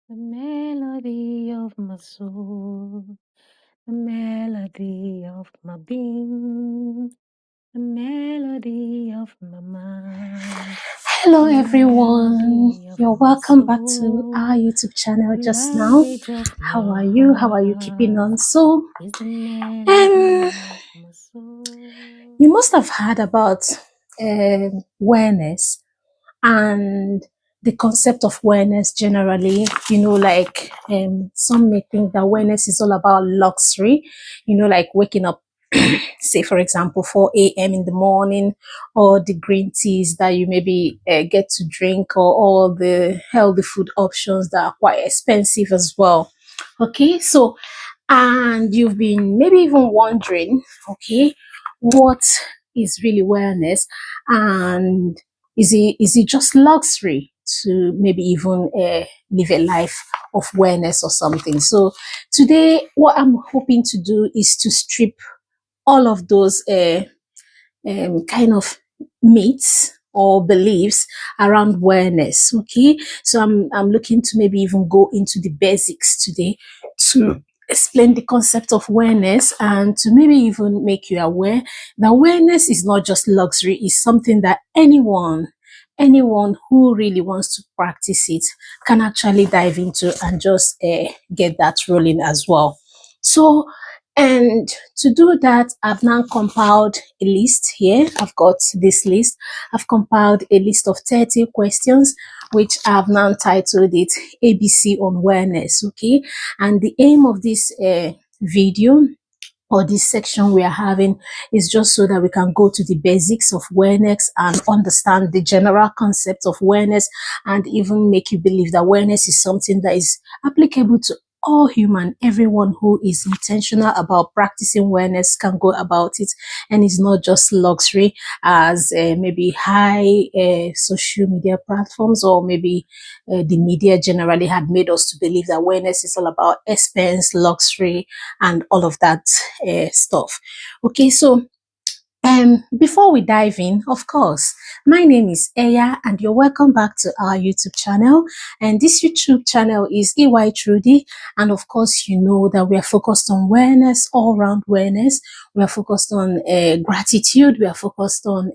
The melody of my soul, the melody of my being, the melody of my mind. Hello everyone, you're welcome back to our YouTube channel just now. How are you? How are you keeping on? So, Is the melody of my soul. you must have heard about awareness and the concept of awareness generally. Like some may think that awareness is all about luxury, like waking up say for example 4 a.m. in the morning, or the green teas that you maybe get to drink, or all the healthy food options that are quite expensive as well. Okay, so and you've been maybe even wondering, okay, what is really wellness, and is it just luxury to maybe even live a life of wellness or something? So today what I'm hoping to do is to strip all of those kind of myths or beliefs around wellness. Okay, so I'm looking to maybe even go into the basics today to explain the concept of wellness, and to maybe even make you aware that wellness is not just luxury. It's something that anyone who really wants to practice it can actually dive into and just get that rolling as well. So, and to do that, I've now compiled a list here. I've got this list. I've compiled a list of 30 questions, which I've now titled it ABC on Wellness. Okay. And the aim of this video, or this section we are having, is just so that we can go to the basics of wellness and understand the general concept of wellness, and even make you believe that wellness is something that is applicable to all human. Everyone who is intentional about practicing wellness can go about it, and it's not just luxury as maybe high social media platforms, or maybe the media generally had made us to believe that wellness is all about expense, luxury, and all of that stuff. Okay, so before we dive in, of course, my name is Eya, and you're welcome back to our YouTube channel. And this YouTube channel is EY Trudy. And of course, you know that we are focused on wellness, all round wellness. We are focused on gratitude. We are focused on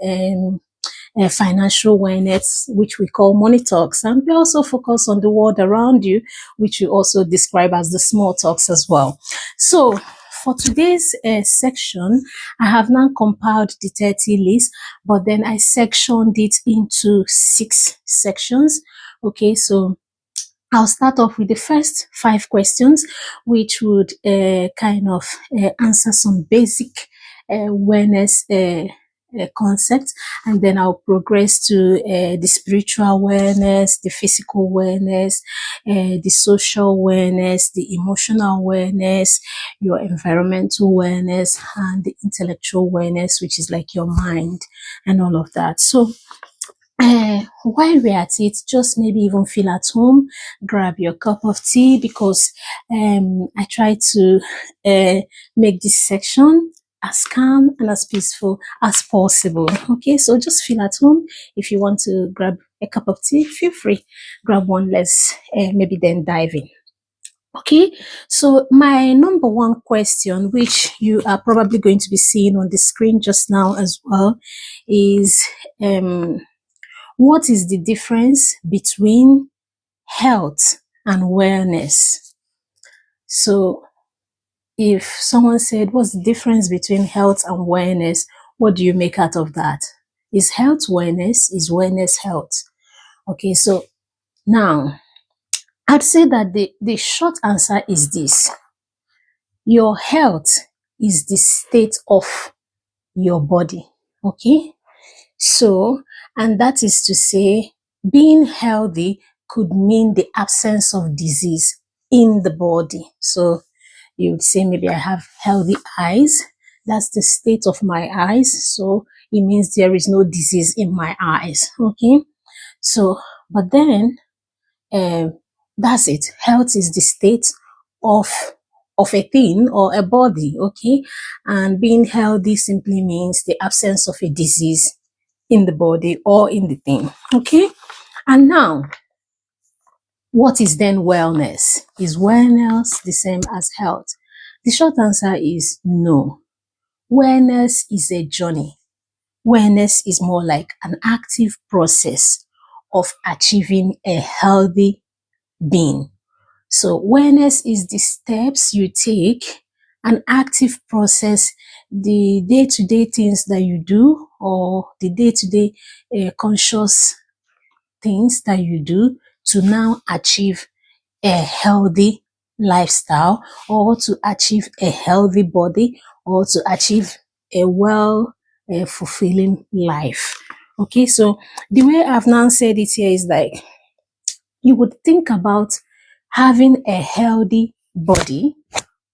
financial wellness, which we call money talks. And we also focus on the world around you, which we also describe as the small talks as well. So for today's section, I have now compiled the 30 list, but then I sectioned it into 6 sections. Okay, so I'll start off with the first 5 questions, which would kind of answer some basic wellness concepts, and then I'll progress to the spiritual awareness, the physical awareness, the social awareness, the emotional awareness, your environmental awareness, and the intellectual awareness, which is like your mind and all of that. So while we're at it, just maybe even feel at home, grab your cup of tea, because I try to make this section as calm and as peaceful as possible. Okay, so just feel at home. If you want to grab a cup of tea, feel free, grab one. Let's maybe then dive in. Okay, so my number one question, which you are probably going to be seeing on the screen just now as well, is what is the difference between health and wellness? So if someone said, what's the difference between health and wellness? What do you make out of that? Is health wellness? Is wellness health? Okay, so now I'd say that the short answer is this. Your health is the state of your body. Okay, so, and that is to say, being healthy could mean the absence of disease in the body. So you would say, maybe I have healthy eyes. That's the state of my eyes. So it means there is no disease in my eyes. Okay. So, but then, that's it. Health is the state of a thing or a body. Okay. And being healthy simply means the absence of a disease in the body or in the thing. Okay. And now, What is then wellness? Is wellness the same as health? The short answer is no. Wellness is a journey. Wellness is more like an active process of achieving a healthy being. So wellness is the steps you take, an active process, the day-to-day things that you do, or the day-to-day conscious things that you do to now achieve a healthy lifestyle, or to achieve a healthy body, or to achieve a fulfilling life. Okay, so the way I've now said it here is like you would think about having a healthy body,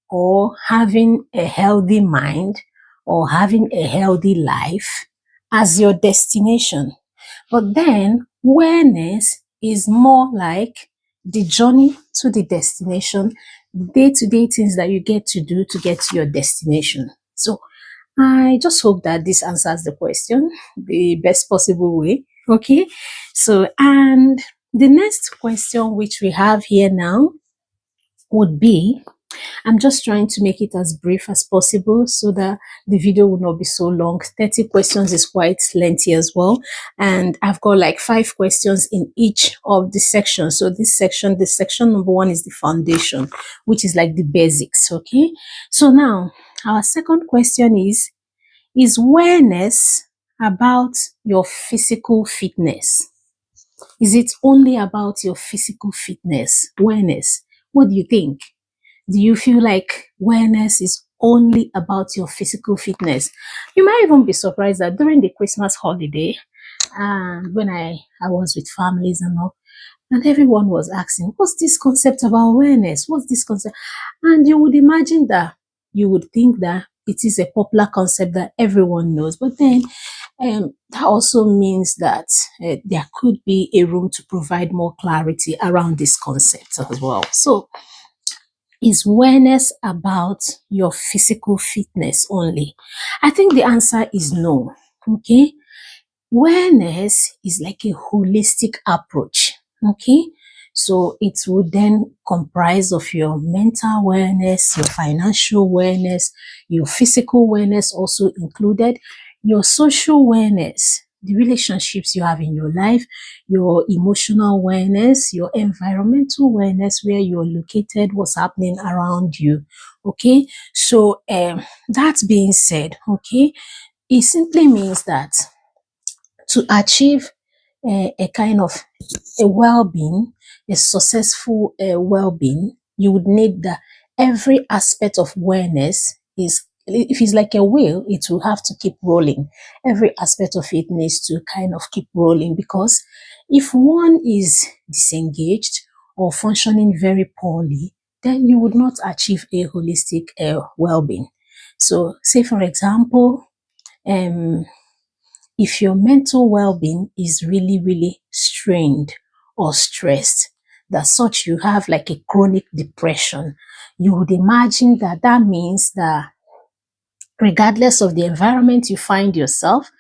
or having a healthy mind, or having a healthy life as your destination. But then wellness is more like the journey to the destination, day-to-day things that you get to do to get to your destination. So I just hope that this answers the question the best possible way. Okay. So, and the next question which we have here now would be, I'm just trying to make it as brief as possible so that the video will not be so long. 30 questions is quite lengthy as well. And I've got like 5 questions in each of the sections. So the section number 1 is the foundation, which is like the basics. Okay. So now our second question is wellness about your physical fitness? Is it only about your physical fitness? Wellness. What do you think? Do you feel like wellness is only about your physical fitness? You might even be surprised that during the Christmas holiday, and when I was with families and all, and everyone was asking, what's this concept about wellness? What's this concept? And you would imagine that you would think that it is a popular concept that everyone knows. But then that also means that there could be a room to provide more clarity around this concept as well. So, is wellness about your physical fitness only? I think the answer is no. Okay. Wellness is like a holistic approach. Okay. So it would then comprise of your mental wellness, your financial wellness, your physical wellness also included, your social wellness, the relationships you have in your life, your emotional wellness, your environmental wellness, where you're located, what's happening around you. Okay. So that being said, okay, it simply means that to achieve a kind of a well-being, a successful well-being, you would need that every aspect of wellness is, if it's like a wheel, it will have to keep rolling. Every aspect of it needs to kind of keep rolling, because if one is disengaged or functioning very poorly, then you would not achieve a holistic well-being. So say for example, um if your mental well-being is really, really strained or stressed, that such you have like a chronic depression, you would imagine that that means that regardless of the environment you find yourself,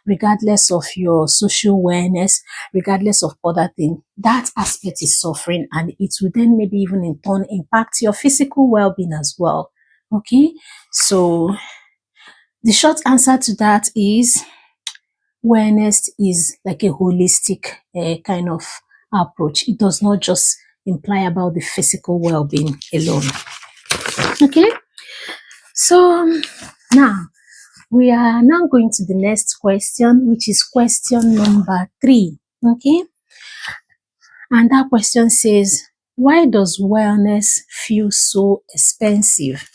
regardless of your social awareness, regardless of other things, that aspect is suffering, and it will then maybe even in turn impact your physical well-being as well. Okay, so the short answer to that is wellness is like a holistic kind of approach. It does not just imply about the physical well-being alone. Okay, so now we are now going to the next question, which is question number 3. Okay, and that question says, why does wellness feel so expensive?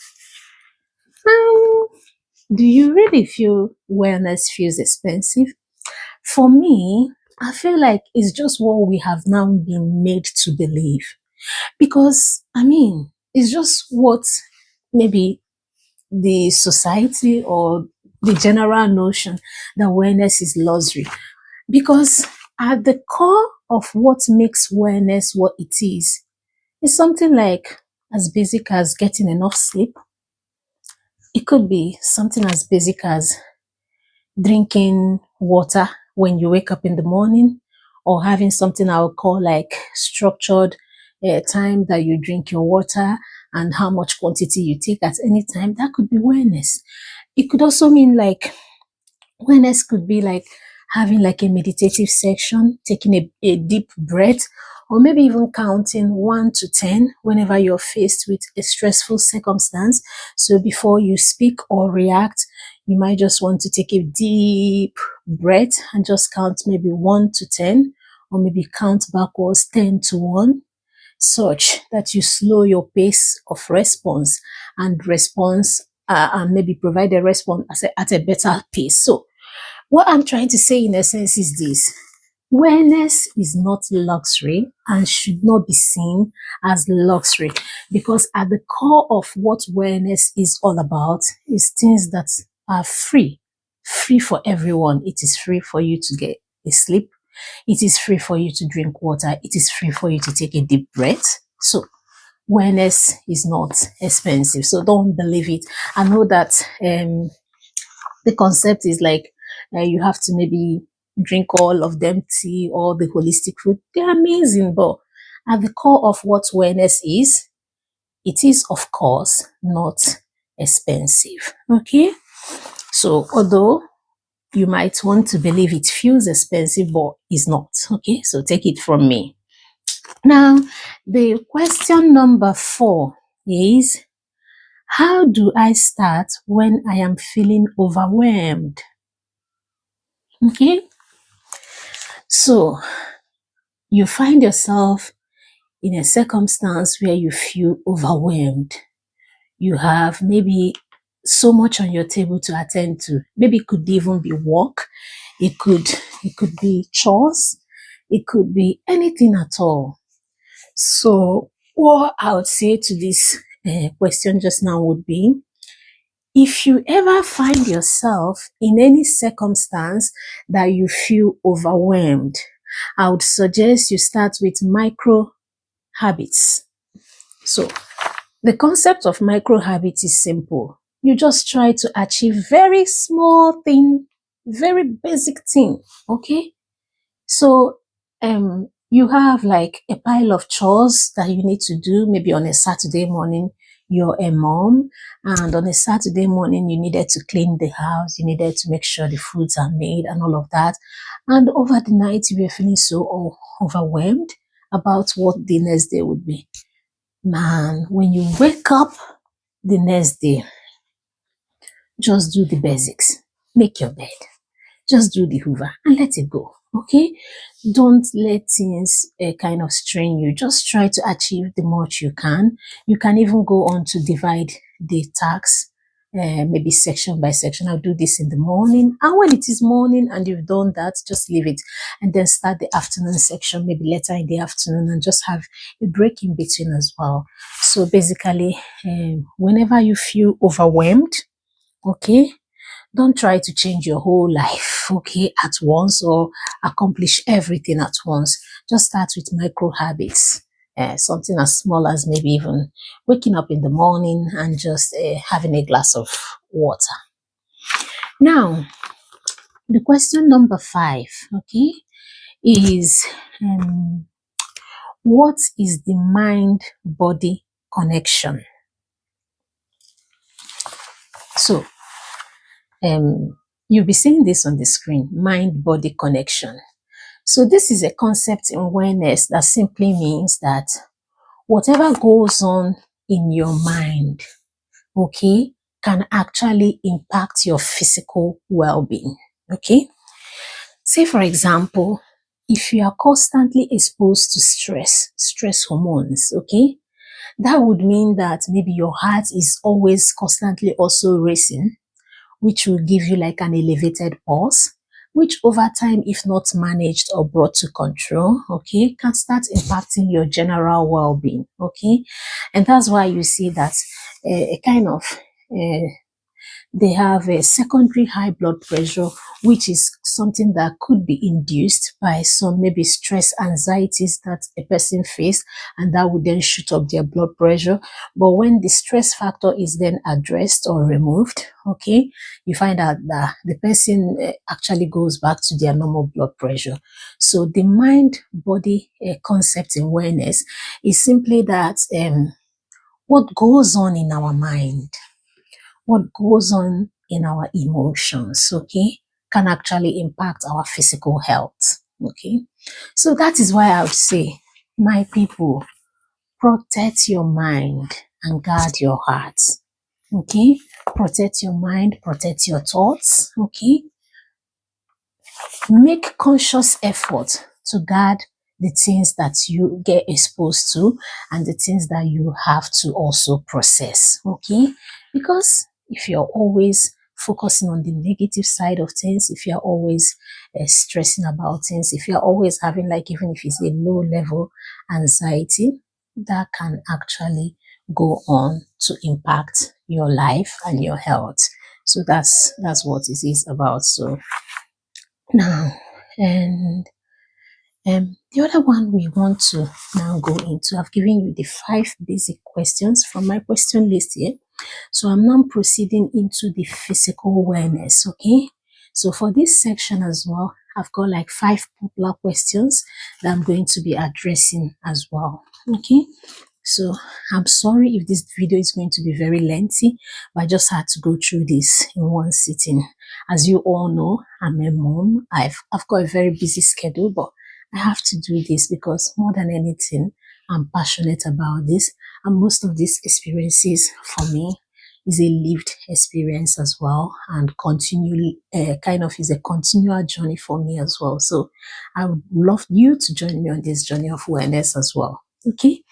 Um, do you really feel wellness feels expensive? For me, I feel like it's just what we have now been made to believe. Because, I mean, it's just what maybe the society or the general notion that wellness is luxury. Because at the core of what makes wellness what it is something like as basic as getting enough sleep. It could be something as basic as drinking water when you wake up in the morning, or having something I would call like structured time that you drink your water and how much quantity you take at any time. That could be awareness. It could also mean like awareness could be like having like a meditative section, taking a deep breath, or maybe even counting 1 to 10 whenever you're faced with a stressful circumstance. So before you speak or react, you might just want to take a deep breath and just count maybe 1 to 10, or maybe count backwards 10 to 1, such that you slow your pace of response and and maybe provide a response at a better pace. So what I'm trying to say in essence is this: wellness is not luxury and should not be seen as luxury, because at the core of what wellness is all about is things that are free for everyone. It is free for you to get a sleep. It is free for you to drink water. It is free for you to take a deep breath. So wellness is not expensive. So don't believe it. I know that the concept is like you have to maybe drink all of them tea or the holistic food. They're amazing, but at the core of what wellness is, it is of course not expensive. Okay, so although you might want to believe it feels expensive, but it's not. Okay, so take it from me. Now, the question number 4 is, how do I start when I am feeling overwhelmed? Okay, so you find yourself in a circumstance where you feel overwhelmed. You have maybe so much on your table to attend to. Maybe it could even be work. It could be chores. It could be anything at all. So what I would say to this question just now would be, if you ever find yourself in any circumstance that you feel overwhelmed, I would suggest you start with micro habits. So the concept of micro habits is simple. You just try to achieve very small thing, very basic thing. Okay. So you have like a pile of chores that you need to do. Maybe on a Saturday morning, you're a mom, and on a Saturday morning, you needed to clean the house, you needed to make sure the foods are made and all of that. And over the night, you were feeling so overwhelmed about what the next day would be. Man, when you wake up the next day, just do the basics. Make your bed. Just do the hoover and let it go. Okay? Don't let things kind of strain you. Just try to achieve the much you can. You can even go on to divide the tasks, maybe section by section. I'll do this in the morning. And when it is morning and you've done that, just leave it. And then start the afternoon section, maybe later in the afternoon, and just have a break in between as well. So basically, whenever you feel overwhelmed, okay, don't try to change your whole life, okay, at once, or accomplish everything at once. Just start with micro habits. Something as small as maybe even waking up in the morning and just having a glass of water. Now, the question number 5, okay, is what is the mind-body connection? So, you'll be seeing this on the screen, mind-body connection. So this is a concept in awareness that simply means that whatever goes on in your mind, okay, can actually impact your physical well-being, okay? Say, for example, if you are constantly exposed to stress hormones, okay, that would mean that maybe your heart is always constantly also racing, which will give you like an elevated pulse, which over time, if not managed or brought to control, okay, can start impacting your general well-being, okay? And that's why you see that a kind of They have a secondary high blood pressure, which is something that could be induced by some maybe stress, anxieties that a person face, and that would then shoot up their blood pressure. But when the stress factor is then addressed or removed, okay, you find out that the person actually goes back to their normal blood pressure. So the mind body concept in wellness is simply that what goes on in our mind, what goes on in our emotions, okay, can actually impact our physical health, okay. So that is why I would say, my people, protect your mind and guard your heart, okay. Protect your mind, protect your thoughts, okay. Make conscious effort to guard the things that you get exposed to and the things that you have to also process, okay. Because if you're always focusing on the negative side of things, if you're always stressing about things, if you're always having, like, even if it's a low level anxiety, that can actually go on to impact your life and your health. So that's what it is about. So now, and the other one we want to now go into, I've given you the 5 basic questions from my question list here. So I'm now proceeding into the physical awareness, okay? So for this section as well, I've got like 5 popular questions that I'm going to be addressing as well, okay? So I'm sorry if this video is going to be very lengthy, but I just had to go through this in one sitting. As you all know, I'm a mom. I've got a very busy schedule, but I have to do this because more than anything, I'm passionate about this. And most of these experiences for me is a lived experience as well, and continue kind of is a continual journey for me as well. So I would love you to join me on this journey of awareness as well. Okay.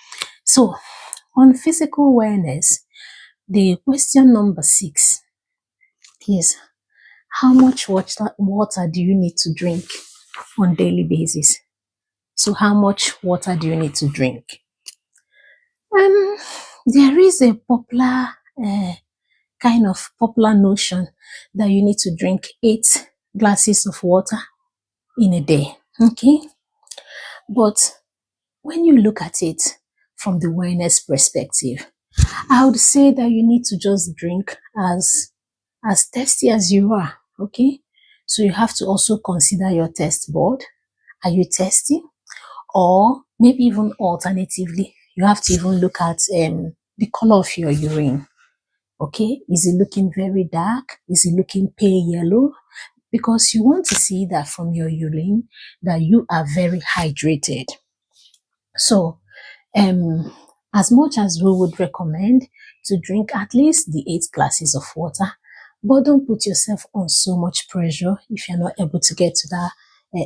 So, on physical awareness, the question number 6 is, how much water do you need to drink on daily basis? So, how much water do you need to drink? Um, there is a uh, popular notion that you need to drink 8 glasses of water in a day. Okay, but when you look at it from the awareness perspective, I would say that you need to just drink as thirsty as you are, okay? So you have to also consider your taste bud. Are you thirsty? Or maybe even alternatively, you have to even look at the color of your urine, okay? Is it looking very dark? Is it looking pale yellow? Because you want to see that from your urine that you are very hydrated. So um, as much as we would recommend to drink at least the 8 glasses of water, but don't put yourself on so much pressure if you're not able to get to that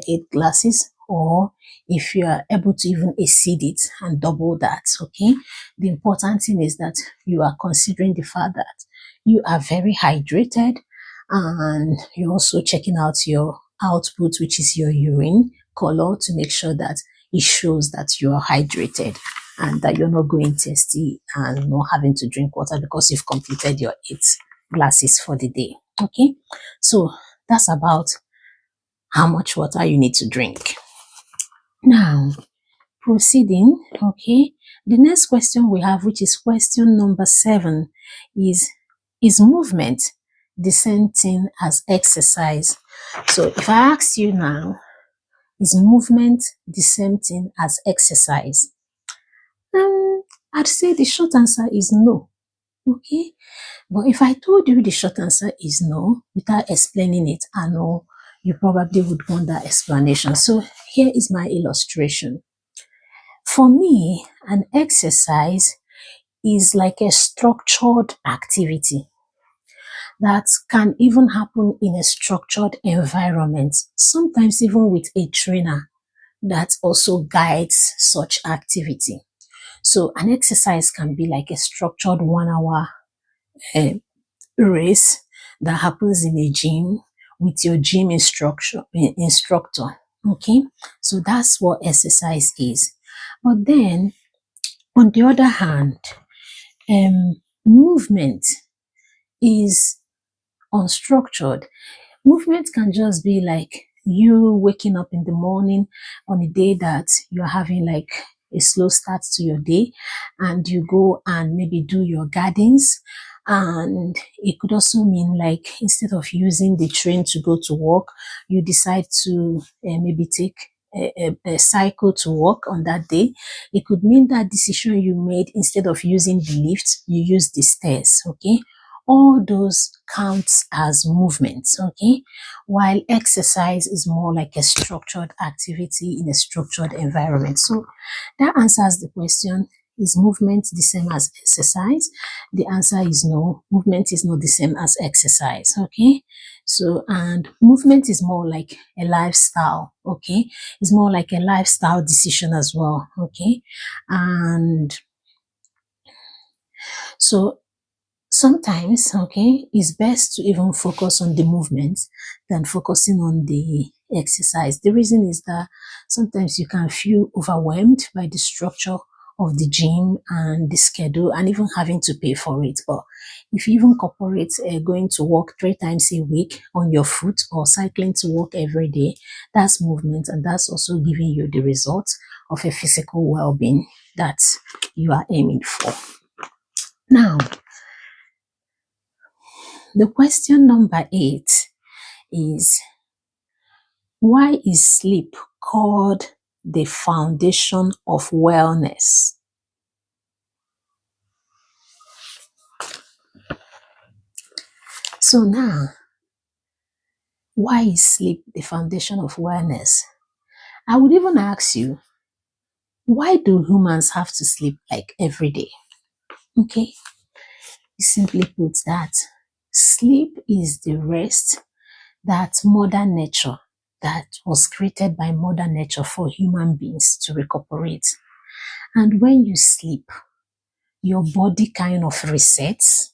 8 glasses, or if you are able to even exceed it and double that, okay? The important thing is that you are considering the fact that you are very hydrated, and you're also checking out your output, which is your urine color, to make sure that it shows that you are hydrated and that you're not going thirsty and not having to drink water because you've completed your 8 glasses for the day. Okay, so that's about how much water you need to drink. Now, proceeding, okay, the next question we have, which is question number 7, is movement the same thing as exercise? So if I ask you now, is movement the same thing as exercise? I'd say the short answer is no. Okay, but if I told you the short answer is no without explaining it, I know you probably would want that explanation. So here is my illustration. For me, an exercise is like a structured activity that can even happen in a structured environment, sometimes even with a trainer that also guides such activity. So an exercise can be like a structured 1 hour uh, race that happens in a gym with your gym instructor. Okay, so that's what exercise is. But then, on the other hand, movement is unstructured. Movement can just be like you waking up in the morning on a day that you're having like a slow start to your day, and you go and maybe do your gardens. And it could also mean like instead of using the train to go to work, you decide to maybe take a cycle to work on that day. It could mean that decision you made, instead of using the lift, you use the stairs. Okay, all those counts as movements. Okay, while exercise is more like a structured activity in a structured environment. So that answers the question: is movement the same as exercise? The answer is no. Movement is not the same as exercise. Okay, so, and movement is more like a lifestyle. Okay, it's more like a lifestyle decision as well. Okay, and so sometimes, okay, it's best to even focus on the movement than focusing on the exercise. The reason is that sometimes you can feel overwhelmed by the structure of the gym and the schedule and even having to pay for it. But if you even incorporate going to work 3 times a week on your foot or cycling to work every day, that's movement, and that's also giving you the results of a physical well-being that you are aiming for. Now, the question number 8 is, why is sleep called the foundation of wellness? So now, why is sleep the foundation of wellness? I would even ask you, why do humans have to sleep like every day? Okay, simply put, that sleep is the rest that Mother Nature, that was created by Mother Nature for human beings to recuperate. And when you sleep, your body kind of resets.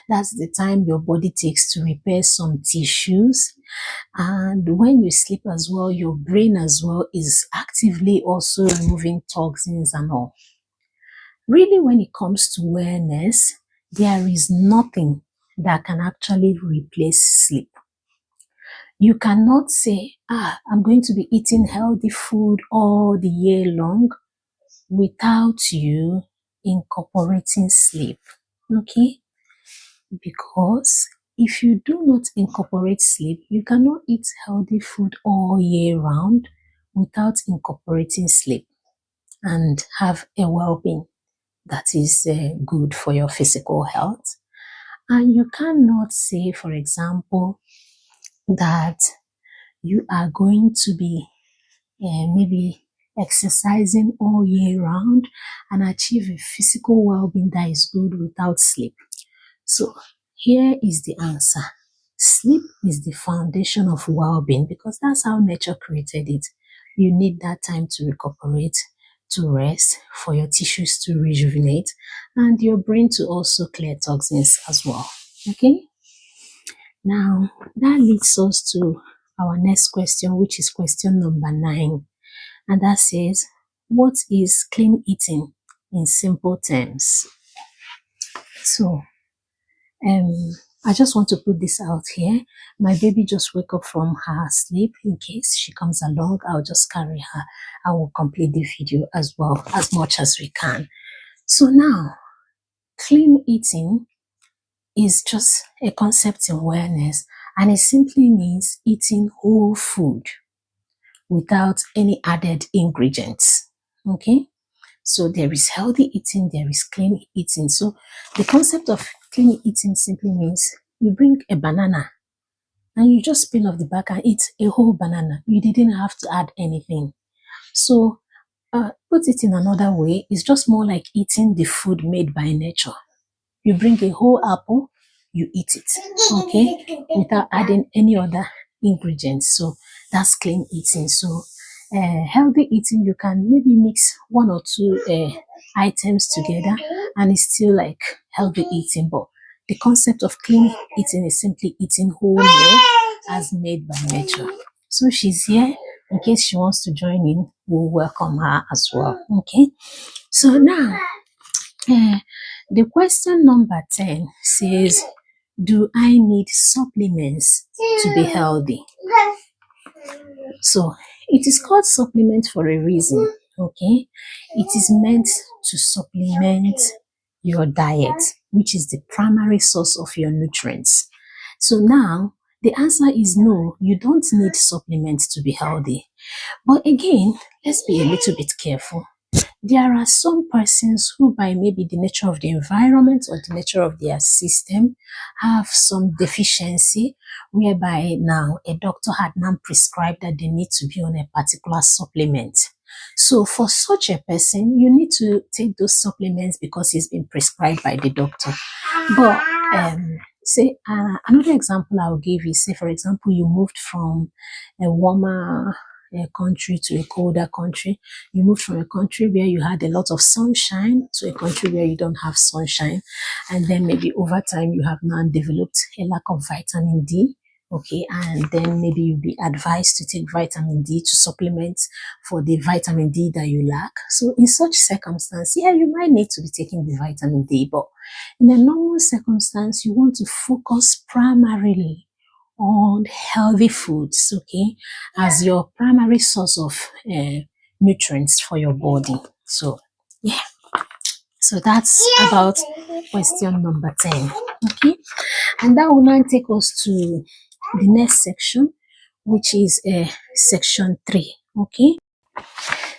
That's the time your body takes to repair some tissues. And when you sleep as well, your brain as well is actively also removing toxins and all. Really, when it comes to wellness, there is nothing that can actually replace sleep. You cannot say, I'm going to be eating healthy food all the year long without you incorporating sleep. Okay? Because if you do not incorporate sleep, you cannot eat healthy food all year round without incorporating sleep and have a well-being that is good for your physical health. And you cannot say, for example, that you are going to be maybe exercising all year round and achieve a physical well-being that is good without sleep. So here is the answer. Sleep is the foundation of well-being because that's how nature created it. You need that time to recuperate, to rest, for your tissues to rejuvenate, and your brain to also clear toxins as well. Okay? Now, that leads us to our next question, which is question number 9. And that says, what is clean eating in simple terms? So, I just want to put this out here. My baby just woke up from her sleep. In case she comes along, I'll just carry her. I will complete the video as well, as much as we can. So now, clean eating is just a concept in wellness, and it simply means eating whole food without any added ingredients. Okay? So there is healthy eating, there is clean eating. So the concept of clean eating simply means you bring a banana and you just peel off the back and eat a whole banana. You didn't have to add anything. So put it in another way, it's just more like eating the food made by nature. You bring a whole apple, you eat it, okay, without adding any other ingredients. So that's clean eating. So healthy eating, you can maybe mix one or two items together and it's still like healthy eating. But the concept of clean eating is simply eating whole meal as made by nature. So she's here. In case she wants to join in, we'll welcome her as well. Okay. So now, the question number 10 says, do I need supplements to be healthy? So it is called supplement for a reason, okay? It is meant to supplement your diet, which is the primary source of your nutrients. So now the answer is no, you don't need supplements to be healthy. But again, let's be a little bit careful. There are some persons who, by maybe the nature of the environment or the nature of their system, have some deficiency whereby now a doctor had now prescribed that they need to be on a particular supplement. So for such a person, you need to take those supplements because it's been prescribed by the doctor. But say another example I'll give is, say for example, you moved from a warmer country to a colder country. You moved from a country where you had a lot of sunshine to a country where you don't have sunshine. And then maybe over time you have now developed a lack of vitamin D. Okay, and then maybe you'll be advised to take vitamin D to supplement for the vitamin D that you lack. So in such circumstance, yeah, you might need to be taking the vitamin D, but in a normal circumstance, you want to focus primarily on healthy foods, okay, as your primary source of nutrients for your body. So, yeah. So that's about question number 10, okay? And that will now take us to the next section, which is section 3, okay?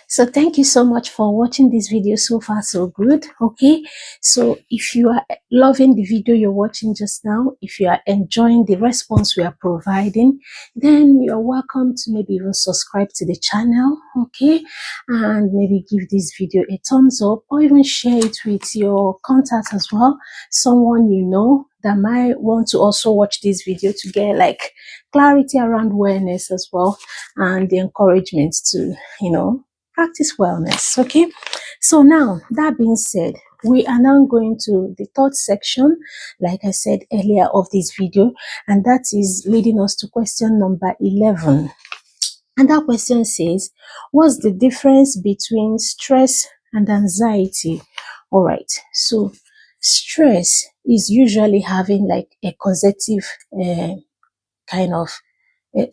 So thank you so much for watching this video. So far so good, okay? So if you are loving the video you're watching just now, if you are enjoying the response we are providing, then you're welcome to maybe even subscribe to the channel, okay? And maybe give this video a thumbs up or even share it with your contacts as well, someone you know that might want to also watch this video to get like clarity around wellness as well, and the encouragement to, practice wellness. Okay, so now that being said, we are now going to the third section, like I said earlier, of this video, and that is leading us to question number 11. And that question says, what's the difference between stress and anxiety? All right, so stress is usually having like a causative kind of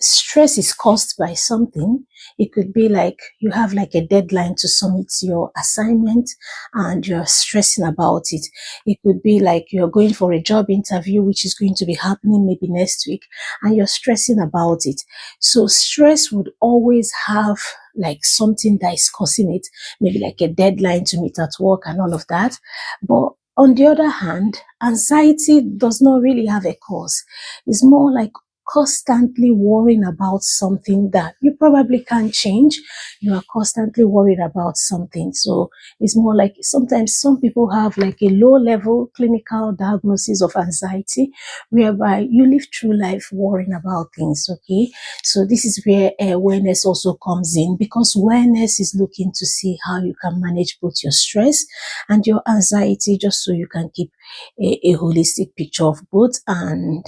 stress is caused by something. It could be like you have like a deadline to submit your assignment and you're stressing about it. It could be like you're going for a job interview, which is going to be happening maybe next week, and you're stressing about it. So stress would always have like something that is causing it, maybe like a deadline to meet at work and all of that. But on the other hand, anxiety does not really have a cause. It's more like constantly worrying about something that you probably can't change. You are constantly worried about something. So it's more like sometimes some people have like a low level clinical diagnosis of anxiety, whereby you live through life worrying about things. Okay, so this is where awareness also comes in, because awareness is looking to see how you can manage both your stress and your anxiety, just so you can keep a holistic picture of both and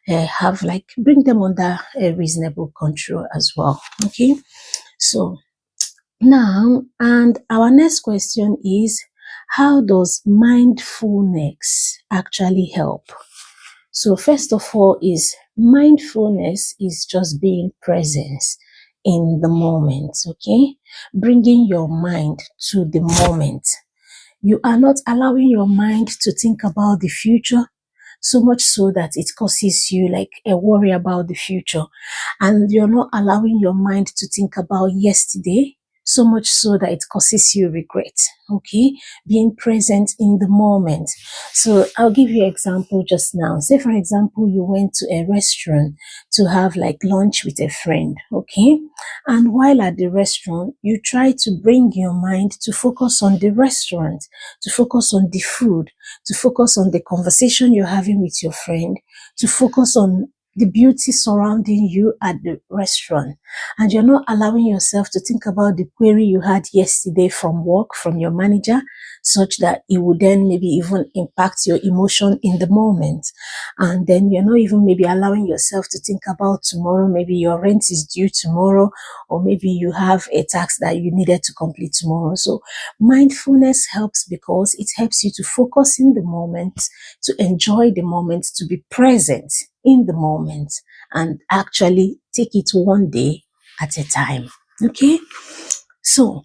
have like bring them under a reasonable control as well. Okay, so now, and our next question is, how does mindfulness actually help? So first of all, is mindfulness is just being present in the moment. Okay, bringing your mind to the moment. You are not allowing your mind to think about the future, so much so that it causes you like a worry about the future. And you're not allowing your mind to think about yesterday, so much so that it causes you regret. Okay, being present in the moment. So I'll give you an example just now. Say for example, you went to a restaurant to have like lunch with a friend. Okay, and while at the restaurant, you try to bring your mind to focus on the restaurant, to focus on the food, to focus on the conversation you're having with your friend, to focus on the beauty surrounding you at the restaurant. And you're not allowing yourself to think about the query you had yesterday from work, from your manager, such that it would then maybe even impact your emotion in the moment. And then you're not even maybe allowing yourself to think about tomorrow. Maybe your rent is due tomorrow, or maybe you have a task that you needed to complete tomorrow. So mindfulness helps because it helps you to focus in the moment, to enjoy the moment, to be present in the moment, and actually take it one day at a time. Okay? So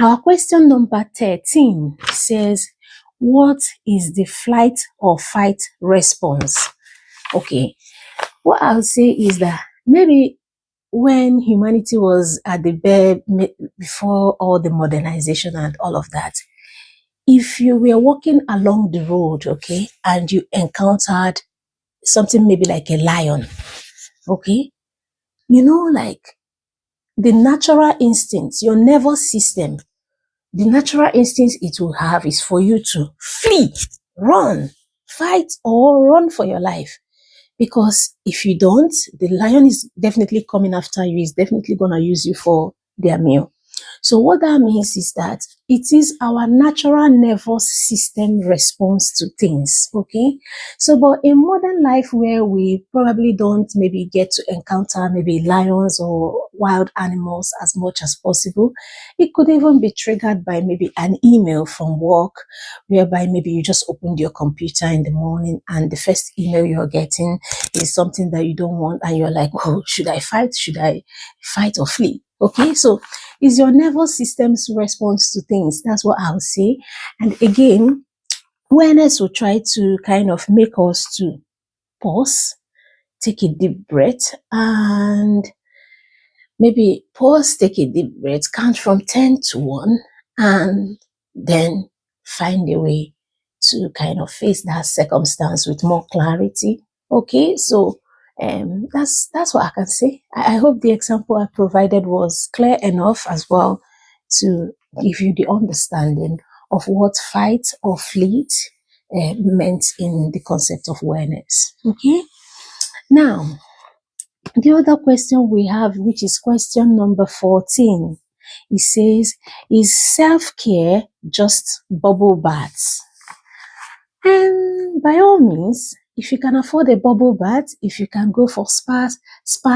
our question number 13 says, what is the flight or fight response? Okay, what I'll say is that maybe when humanity was at the bare, before all the modernization and all of that, if you were walking along the road, okay, and you encountered something maybe like a lion, okay, like the natural instincts, your nervous system, the natural instincts it will have is for you to flee, run, fight, or run for your life. Because if you don't, the lion is definitely coming after you, is definitely going to use you for their meal. So what that means is that it is our natural nervous system response to things, okay? So, but in modern life where we probably don't maybe get to encounter maybe lions or wild animals as much as possible, it could even be triggered by maybe an email from work, whereby maybe you just opened your computer in the morning and the first email you're getting is something that you don't want, and you're like, oh, should I fight? Should I fight or flee? Okay, so it's your nervous system's response to things. That's what I'll say. And again, awareness will try to kind of make us to pause, take a deep breath, and maybe pause, take a deep breath, count from 10 to 1, and then find a way to kind of face that circumstance with more clarity. Okay, so that's what I can say. I hope the example I provided was clear enough as well to give you the understanding of what fight or fleet meant in the concept of awareness. Okay, now the other question we have, which is question number 14, it says, is self-care just bubble baths? And by all means, if you can afford a bubble bath, if you can go for spa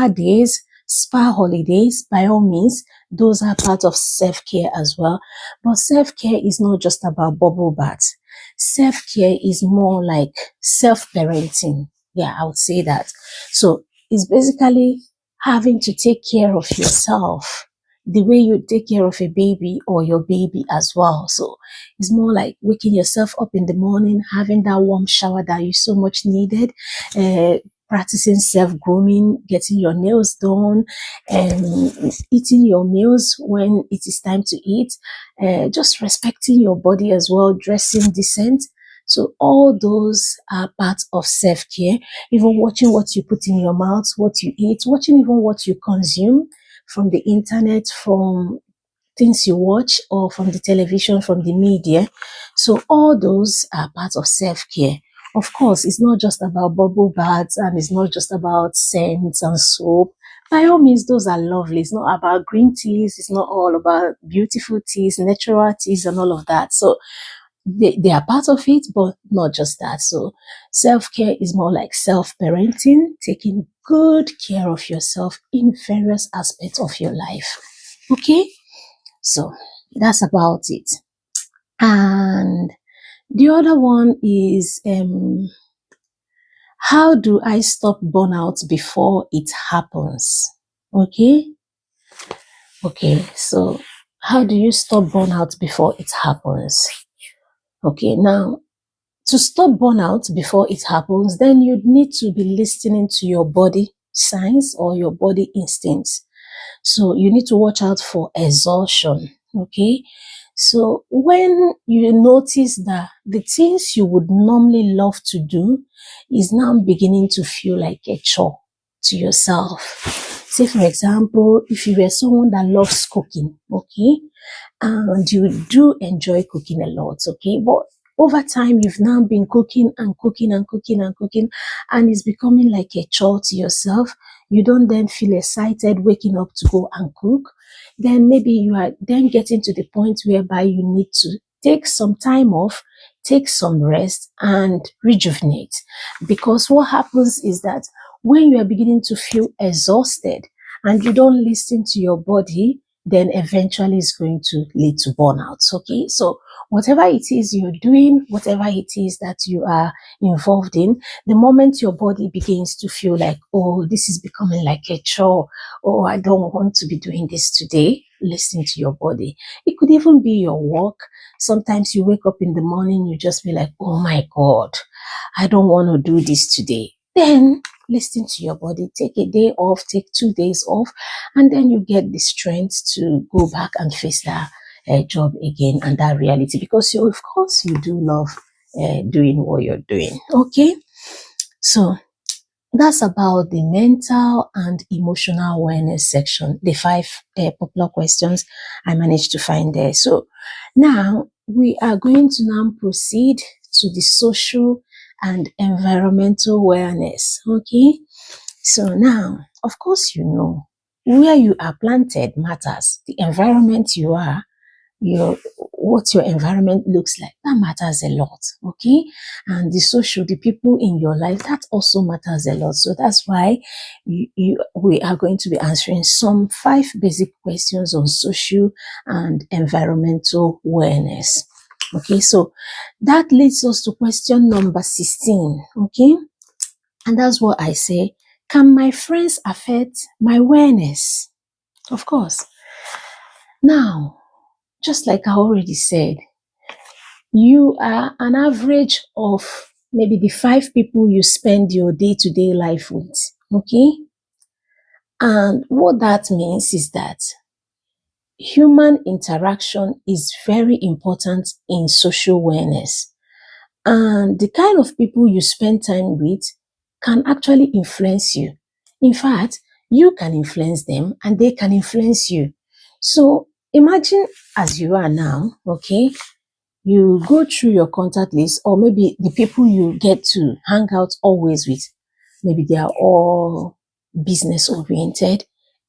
days, spa holidays, by all means, those are part of self-care as well. But self-care is not just about bubble baths. Self-care is more like self-parenting. Yeah, I would say that. So it's basically having to take care of yourself the way you take care of a baby or your baby as well. So it's more like waking yourself up in the morning, having that warm shower that you so much needed, practicing self-grooming, getting your nails done, and eating your meals when it is time to eat, just respecting your body as well, dressing decent. So all those are parts of self-care. Even watching what you put in your mouth, what you eat, watching even what you consume from the internet, from things you watch, or from the television, from the media. So all those are part of self-care. Of course, it's not just about bubble baths, and it's not just about scents and soap. By all means, those are lovely. It's not about green teas. It's not all about beautiful teas, natural teas, and all of that. So they are part of it, but not just that. So self-care is more like self-parenting, taking good care of yourself in various aspects of your life. Okay? So that's about it. And the other one is, how do I stop burnout before it happens? Okay? Okay, so how do you stop burnout before it happens? Okay, now, to stop burnout before it happens, then you need to be listening to your body signs or your body instincts. So you need to watch out for exhaustion. Okay. So when you notice that the things you would normally love to do is now beginning to feel like a chore to yourself. Say, for example, if you were someone that loves cooking, okay, and you do enjoy cooking a lot, okay, but over time you've now been cooking and cooking and cooking and cooking, and it's becoming like a chore to yourself. You don't then feel excited waking up to go and cook. Then maybe you are then getting to the point whereby you need to take some time off, take some rest, and rejuvenate. Because what happens is that when you are beginning to feel exhausted and you don't listen to your body, then eventually it's going to lead to burnout. Okay, so whatever it is you're doing, whatever it is that you are involved in, the moment your body begins to feel like, oh, this is becoming like a chore, oh, I don't want to be doing this today, listen to your body. It could even be your work. Sometimes you wake up in the morning, you just be like, oh my God, I don't want to do this today. Then listen to your body, take a day off, take 2 days off, and then you get the strength to go back and face that job again and that reality, because you, of course, you do love doing what you're doing. Okay, so that's about the mental and emotional awareness section, the 5 popular questions I managed to find there. So now we are going to now proceed to the social and environmental awareness. Okay, so now, of course, you know, where you are planted matters. The environment you are, your what your environment looks like, that matters a lot. Okay, and the social, the people in your life, that also matters a lot. So that's why we are going to be answering some 5 basic questions on social and environmental awareness. Okay, so that leads us to question number 16. Okay, and that's what I say: can my friends affect my awareness? Of course. Now, just like I already said, you are an average of maybe the 5 people you spend your day-to-day life with. Okay, and what that means is that human interaction is very important in social awareness, and the kind of people you spend time with can actually influence you. In fact, you can influence them and they can influence you. So imagine as you are now. Okay, you go through your contact list, or maybe the people you get to hang out always with, maybe they are all business oriented.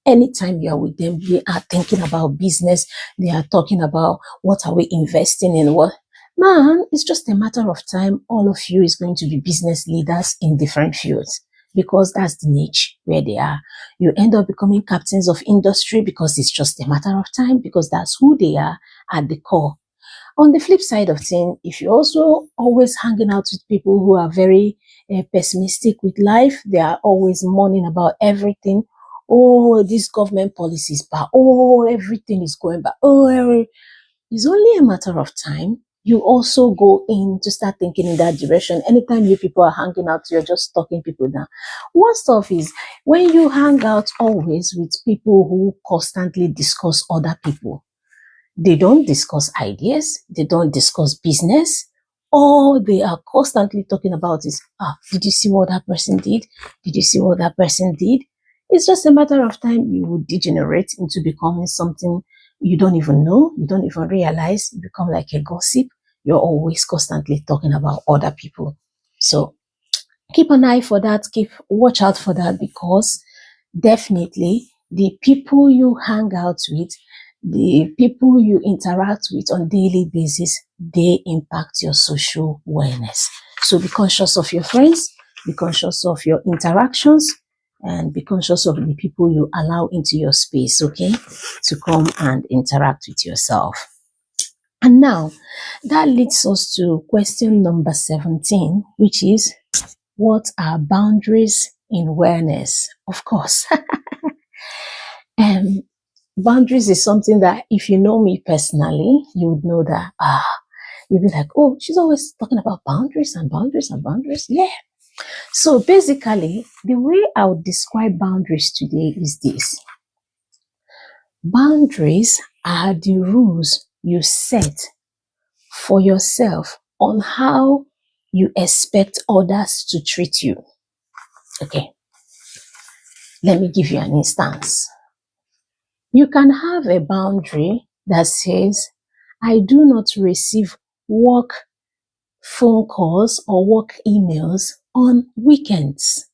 Anytime you are with them, they are thinking about business, they are talking about what are we investing in, what. Man, it's just a matter of time, all of you is going to be business leaders in different fields, because that's the niche where they are. You end up becoming captains of industry because it's just a matter of time, because that's who they are at the core. On the flip side of things, if you're also always hanging out with people who are very pessimistic with life, they are always mourning about everything. Oh, this government policy is bad. Oh, everything is going bad. It's only a matter of time. You also go in to start thinking in that direction. Anytime you people are hanging out, you're just talking people down. One stuff is when you hang out always with people who constantly discuss other people, they don't discuss ideas, they don't discuss business. All they are constantly talking about is, did you see what that person did? Did you see what that person did? It's just a matter of time you will degenerate into becoming something you don't even know, you don't even realize. You become like a gossip. You're always constantly talking about other people. So keep an eye for that, watch out for that, because definitely the people you hang out with, the people you interact with on daily basis, they impact your social awareness. So be conscious of your friends, be conscious of your interactions, and be conscious of the people you allow into your space, okay, to come and interact with yourself. And now that leads us to question number 17, which is, what are boundaries in awareness? Of course, um, boundaries is something that if you know me personally, you would know that, you'd be like, oh, she's always talking about boundaries and boundaries and boundaries. Yeah. So basically, the way I would describe boundaries today is this: boundaries are the rules you set for yourself on how you expect others to treat you. Okay, let me give you an instance. You can have a boundary that says, I do not receive work phone calls or work emails on weekends.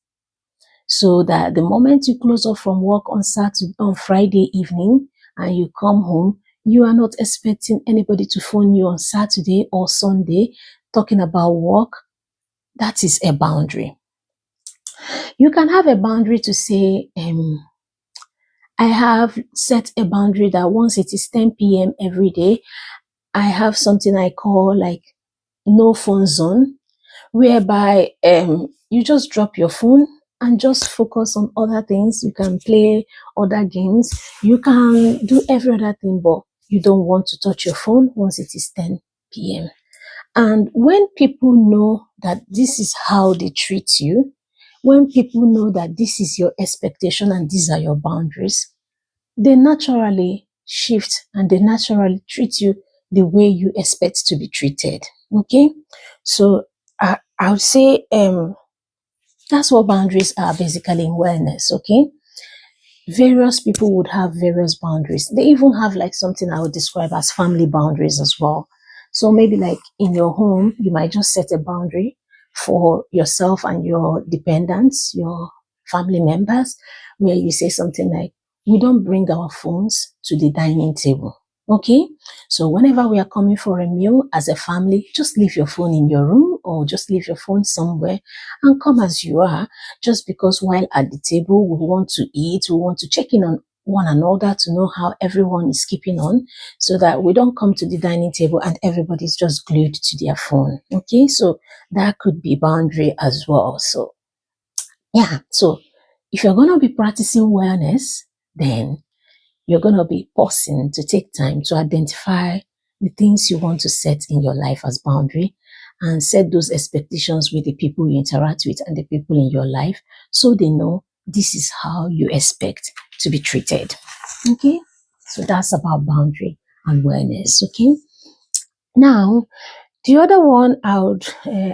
So that the moment you close off from work on Saturday, on Friday evening, and you come home, You are not expecting anybody to phone you on Saturday or Sunday talking about work. That is a boundary. You can have a boundary to say, I have set a boundary that once it is 10 p.m. every day, I have something I call like no phone zone, whereby you just drop your phone and just focus on other things. You can play other games. You can do every other thing, but you don't want to touch your phone once it is 10 p.m. And when people know that this is how they treat you, when people know that this is your expectation and these are your boundaries, they naturally shift and they naturally treat you the way you expect to be treated. Okay. So I would say that's what boundaries are basically in wellness. Okay. Various people would have various boundaries. They even have like something I would describe as family boundaries as well. So maybe like in your home, you might just set a boundary for yourself and your dependents, your family members, where you say something like, we don't bring our phones to the dining table. Okay. So whenever we are coming for a meal as a family, just leave your phone in your room or just leave your phone somewhere and come as you are, just because while at the table we want to eat, we want to check in on one another to know how everyone is keeping on, so that we don't come to the dining table and everybody's just glued to their phone. Okay, so that could be boundary as well. So yeah, so if you're going to be practicing wellness, then you're going to be pausing to take time to identify the things you want to set in your life as boundary and set those expectations with the people you interact with and the people in your life, so they know this is how you expect to be treated. Okay. So that's about boundary and awareness. Okay. Now, the other one I would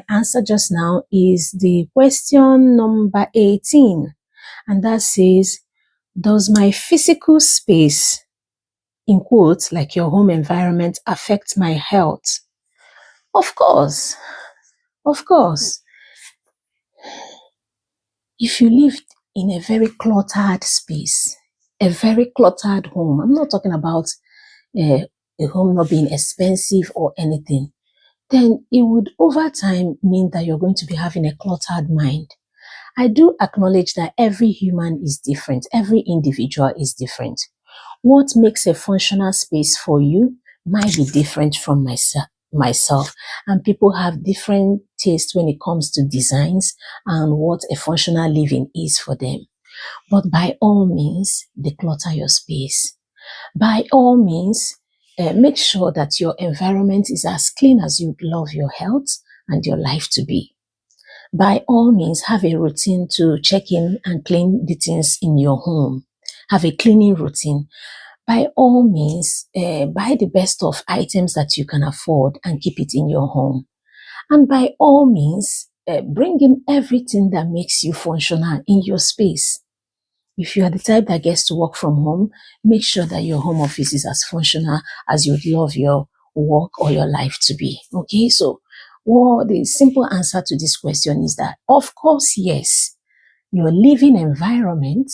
answer just now is the question number 18. And that says, does my physical space, in quotes, like your home environment, affect my health? Of course, of course. If you lived in a very cluttered space, a very cluttered home, I'm not talking about a home not being expensive or anything, then it would over time mean that you're going to be having a cluttered mind. I do acknowledge that every human is different, every individual is different. What makes a functional space for you might be different from myself, and people have different tastes when it comes to designs and what a functional living is for them. But by all means, declutter your space. By all means, make sure that your environment is as clean as you'd love your health and your life to be. By all means, have a routine to check in and clean the things in your home. Have a cleaning routine. By all means, buy the best of items that you can afford and keep it in your home. And by all means, bring in everything that makes you functional in your space. If you are the type that gets to work from home, make sure that your home office is as functional as you'd love your work or your life to be. Okay, so well, the simple answer to this question is that, of course, yes, your living environment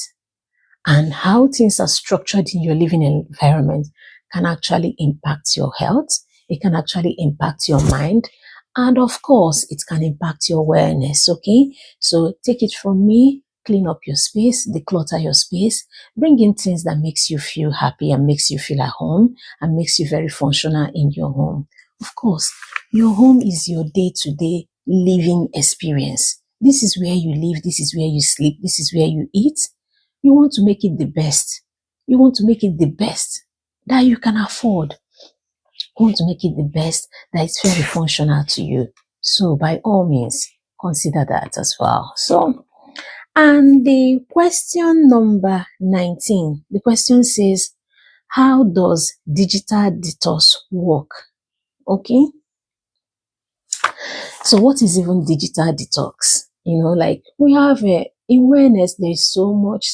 and how things are structured in your living environment can actually impact your health. It can actually impact your mind. And of course, it can impact your awareness. Okay. So take it from me, clean up your space, declutter your space, bring in things that makes you feel happy and makes you feel at home and makes you very functional in your home. Of course, your home is your day-to-day living experience. This is where you live. This is where you sleep. This is where you eat. You want to make it the best. You want to make it the best that you can afford. You want to make it the best that is very functional to you. So by all means, consider that as well. So, and the question number 19, the question says, how does digital detox work? Okay. So what is even digital detox? Like we have in wellness, there's so much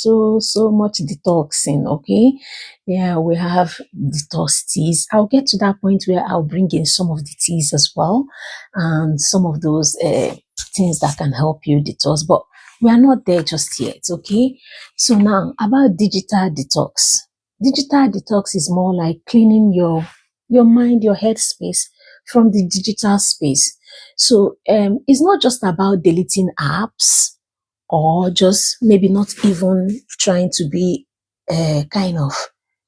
detoxing. Okay. Yeah, we have detox teas. I'll get to that point where I'll bring in some of the teas as well and some of those things that can help you detox. But we are not there just yet. Okay. So now about digital detox. Digital detox is more like cleaning your mind, your headspace from the digital space. So it's not just about deleting apps or just maybe not even trying to be kind of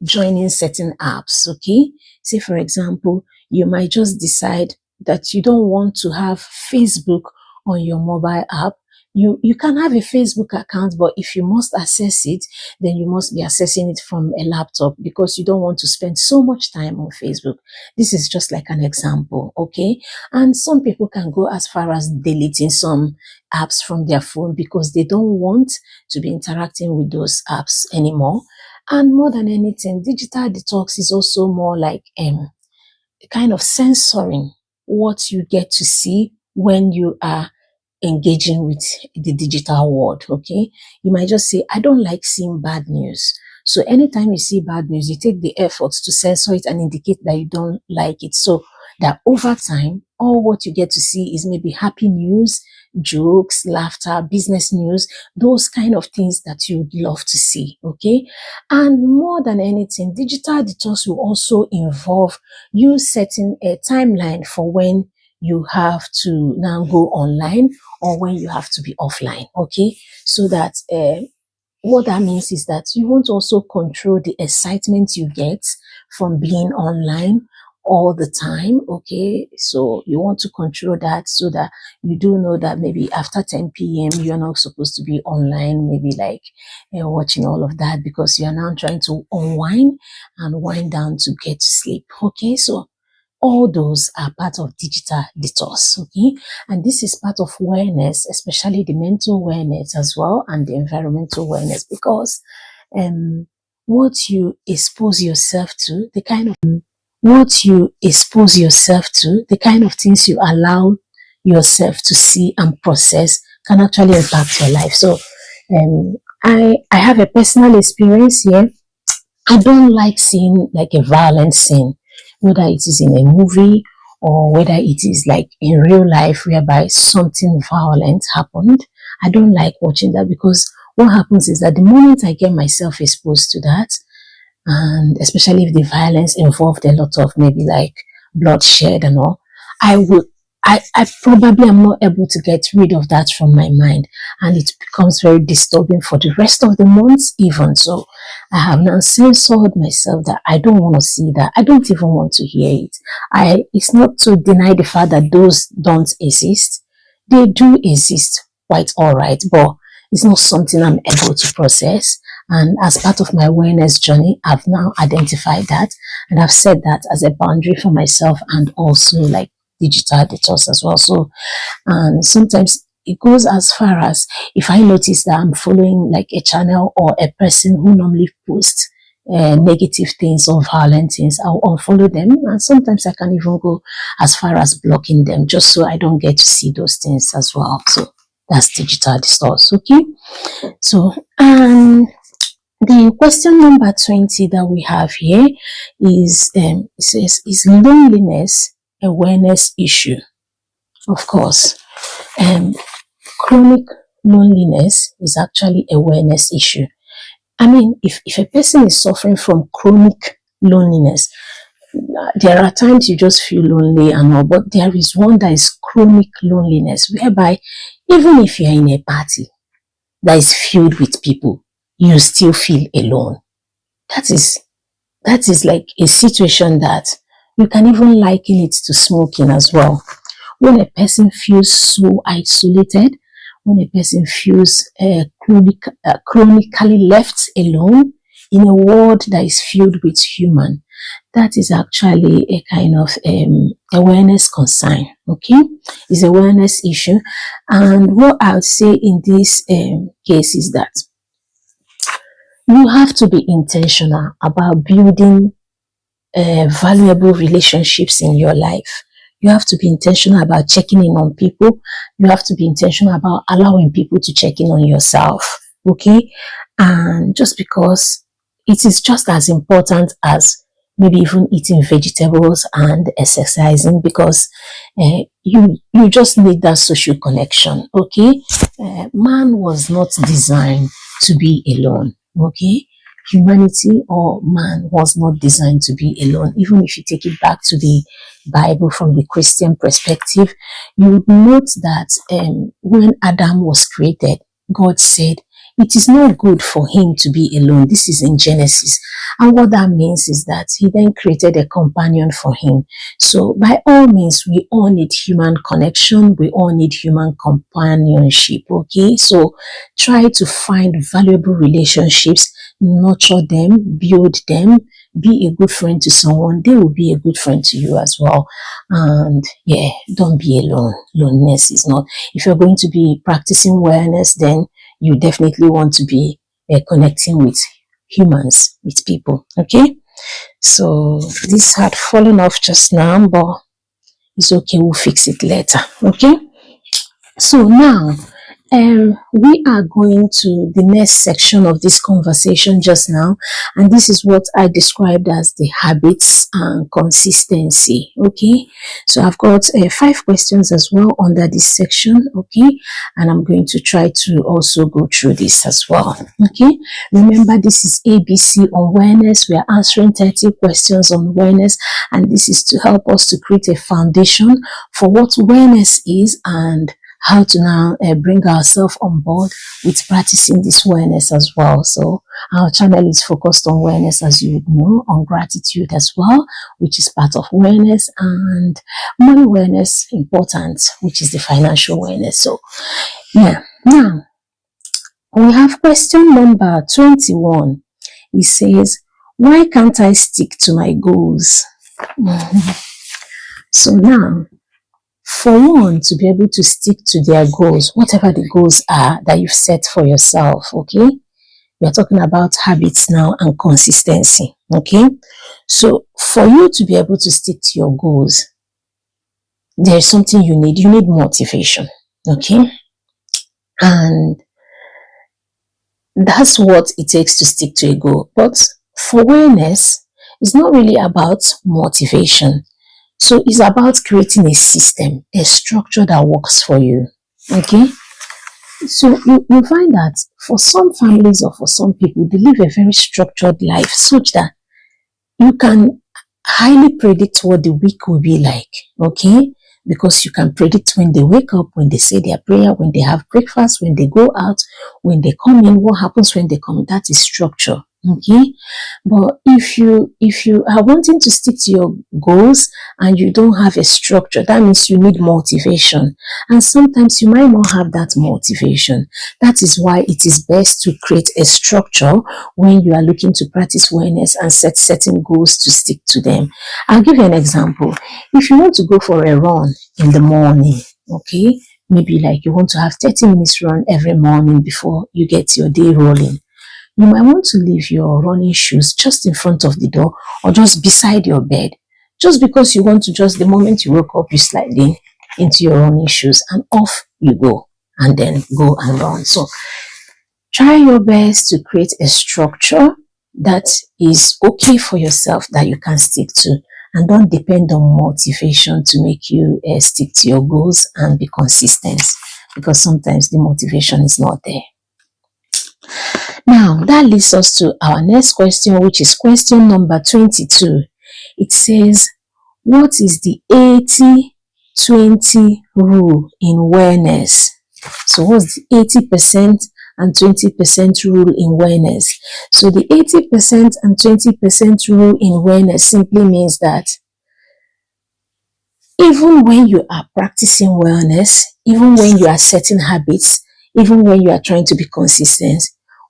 joining certain apps. Okay, say for example, you might just decide that you don't want to have Facebook on your mobile app. You can have a Facebook account, but if you must access it, then you must be accessing it from a laptop because you don't want to spend so much time on Facebook. This is just like an example, okay? And some people can go as far as deleting some apps from their phone because they don't want to be interacting with those apps anymore. And more than anything, digital detox is also more like kind of censoring what you get to see when you are engaging with the digital world. Okay, you might just say, I don't like seeing bad news. So anytime you see bad news, you take the effort to censor it and indicate that you don't like it, so that over time all what you get to see is maybe happy news, jokes, laughter, business news, those kind of things that you would love to see. Okay, and more than anything, digital detox will also involve you setting a timeline for when you have to now go online or when you have to be offline. Okay, so that what that means is that you want to also control the excitement you get from being online all the time. Okay, so you want to control that so that you do know that maybe after 10 p.m. you're not supposed to be online, maybe like watching all of that because you're now trying to unwind and wind down to get to sleep. Okay, so all those are part of digital detox. Okay, and this is part of wellness, especially the mental wellness as well and the environmental wellness, because what you expose yourself to, the kind of what you expose yourself to, the kind of things you allow yourself to see and process can actually impact your life. So I have a personal experience here. I don't like seeing like a violent scene, whether it is in a movie or whether it is like in real life whereby something violent happened. I don't like watching that because what happens is that the moment I get myself exposed to that, and especially if the violence involved a lot of maybe like bloodshed and all, I would I probably am not able to get rid of that from my mind, and it becomes very disturbing for the rest of the months even. So I have now censored myself that I don't want to see that. I don't even want to hear it. It's not to deny the fact that those don't exist. They do exist quite all right, but it's not something I'm able to process. And as part of my awareness journey, I've now identified that and I've set that as a boundary for myself and also like digital detox as well. So, and sometimes it goes as far as if I notice that I'm following like a channel or a person who normally posts negative things or violent things, I'll unfollow them. And sometimes I can even go as far as blocking them just so I don't get to see those things as well. So that's digital detox. Okay. So, the question number 20 that we have here is, it says, is loneliness a awareness issue? Of course, chronic loneliness is actually a awareness issue. I mean, if a person is suffering from chronic loneliness, there are times you just feel lonely and all, but there is one that is chronic loneliness, whereby even if you're in a party that is filled with people, you still feel alone. That is like a situation that you can even liken it to smoking as well. When a person feels so isolated, when a person feels chronically left alone in a world that is filled with human, that is actually a kind of awareness concern. Okay, it's awareness issue. And what I would say in this case is that you have to be intentional about building valuable relationships in your life. You have to be intentional about checking in on people. You have to be intentional about allowing people to check in on yourself. Okay? And just because it is just as important as maybe even eating vegetables and exercising, because you just need that social connection. Okay? Man was not designed to be alone. Okay? humanity or man was not designed to be alone. Even if you take it back to the Bible from the Christian perspective, you would note that when Adam was created, God said, it is not good for him to be alone. This is in Genesis. And what that means is that he then created a companion for him. So by all means, we all need human connection. We all need human companionship. Okay. So try to find valuable relationships, nurture them, build them, be a good friend to someone. They will be a good friend to you as well. And yeah, don't be alone. Loneliness is not, if you're going to be practicing wellness, then you definitely want to be connecting with humans, with people. Okay. So this had fallen off just now, but it's okay. We'll fix it later. Okay. So now, we are going to the next section of this conversation just now, and this is what I described as the habits and consistency. Okay, so I've got 5 questions as well under this section. Okay, and I'm going to try to also go through this as well. Okay, remember, this is ABC on wellness. We are answering 30 questions on wellness, and this is to help us to create a foundation for what wellness is and how to now bring ourselves on board with practicing this wellness as well. So our channel is focused on wellness, as you would know, on gratitude as well, which is part of wellness, and money wellness important, which is the financial wellness. So yeah, now we have question number 21. It says, why can't I stick to my goals? So now, for one to be able to stick to their goals, whatever the goals are that you've set for yourself, okay? We are talking about habits now and consistency, okay? So for you to be able to stick to your goals, there's something you need. You need motivation, okay? And that's what it takes to stick to a goal. But for wellness, it's not really about motivation. So it's about creating a system, a structure that works for you. Okay? So you find that for some families or for some people, they live a very structured life such that you can highly predict what the week will be like. Okay? Because you can predict when they wake up, when they say their prayer, when they have breakfast, when they go out, when they come in, what happens when they come. That is structure. Okay, but if you are wanting to stick to your goals and you don't have a structure, that means you need motivation, and sometimes you might not have that motivation. That is why it is best to create a structure when you are looking to practice wellness and set certain goals to stick to them. I'll give you an example. If you want to go for a run in the morning, okay, maybe like you want to have 30 minutes run every morning before you get your day rolling. You might want to leave your running shoes just in front of the door or just beside your bed. Just because you want to, just the moment you wake up, you slide in into your running shoes and off you go, and then go and run. So try your best to create a structure that is okay for yourself, that you can stick to, and don't depend on motivation to make you stick to your goals and be consistent, because sometimes the motivation is not there. Now, that leads us to our next question, which is question number 22. It says, what is the 80-20 rule in wellness? So what's the 80% and 20% rule in wellness? So the 80% and 20% rule in wellness simply means that even when you are practicing wellness, even when you are setting habits, even when you are trying to be consistent,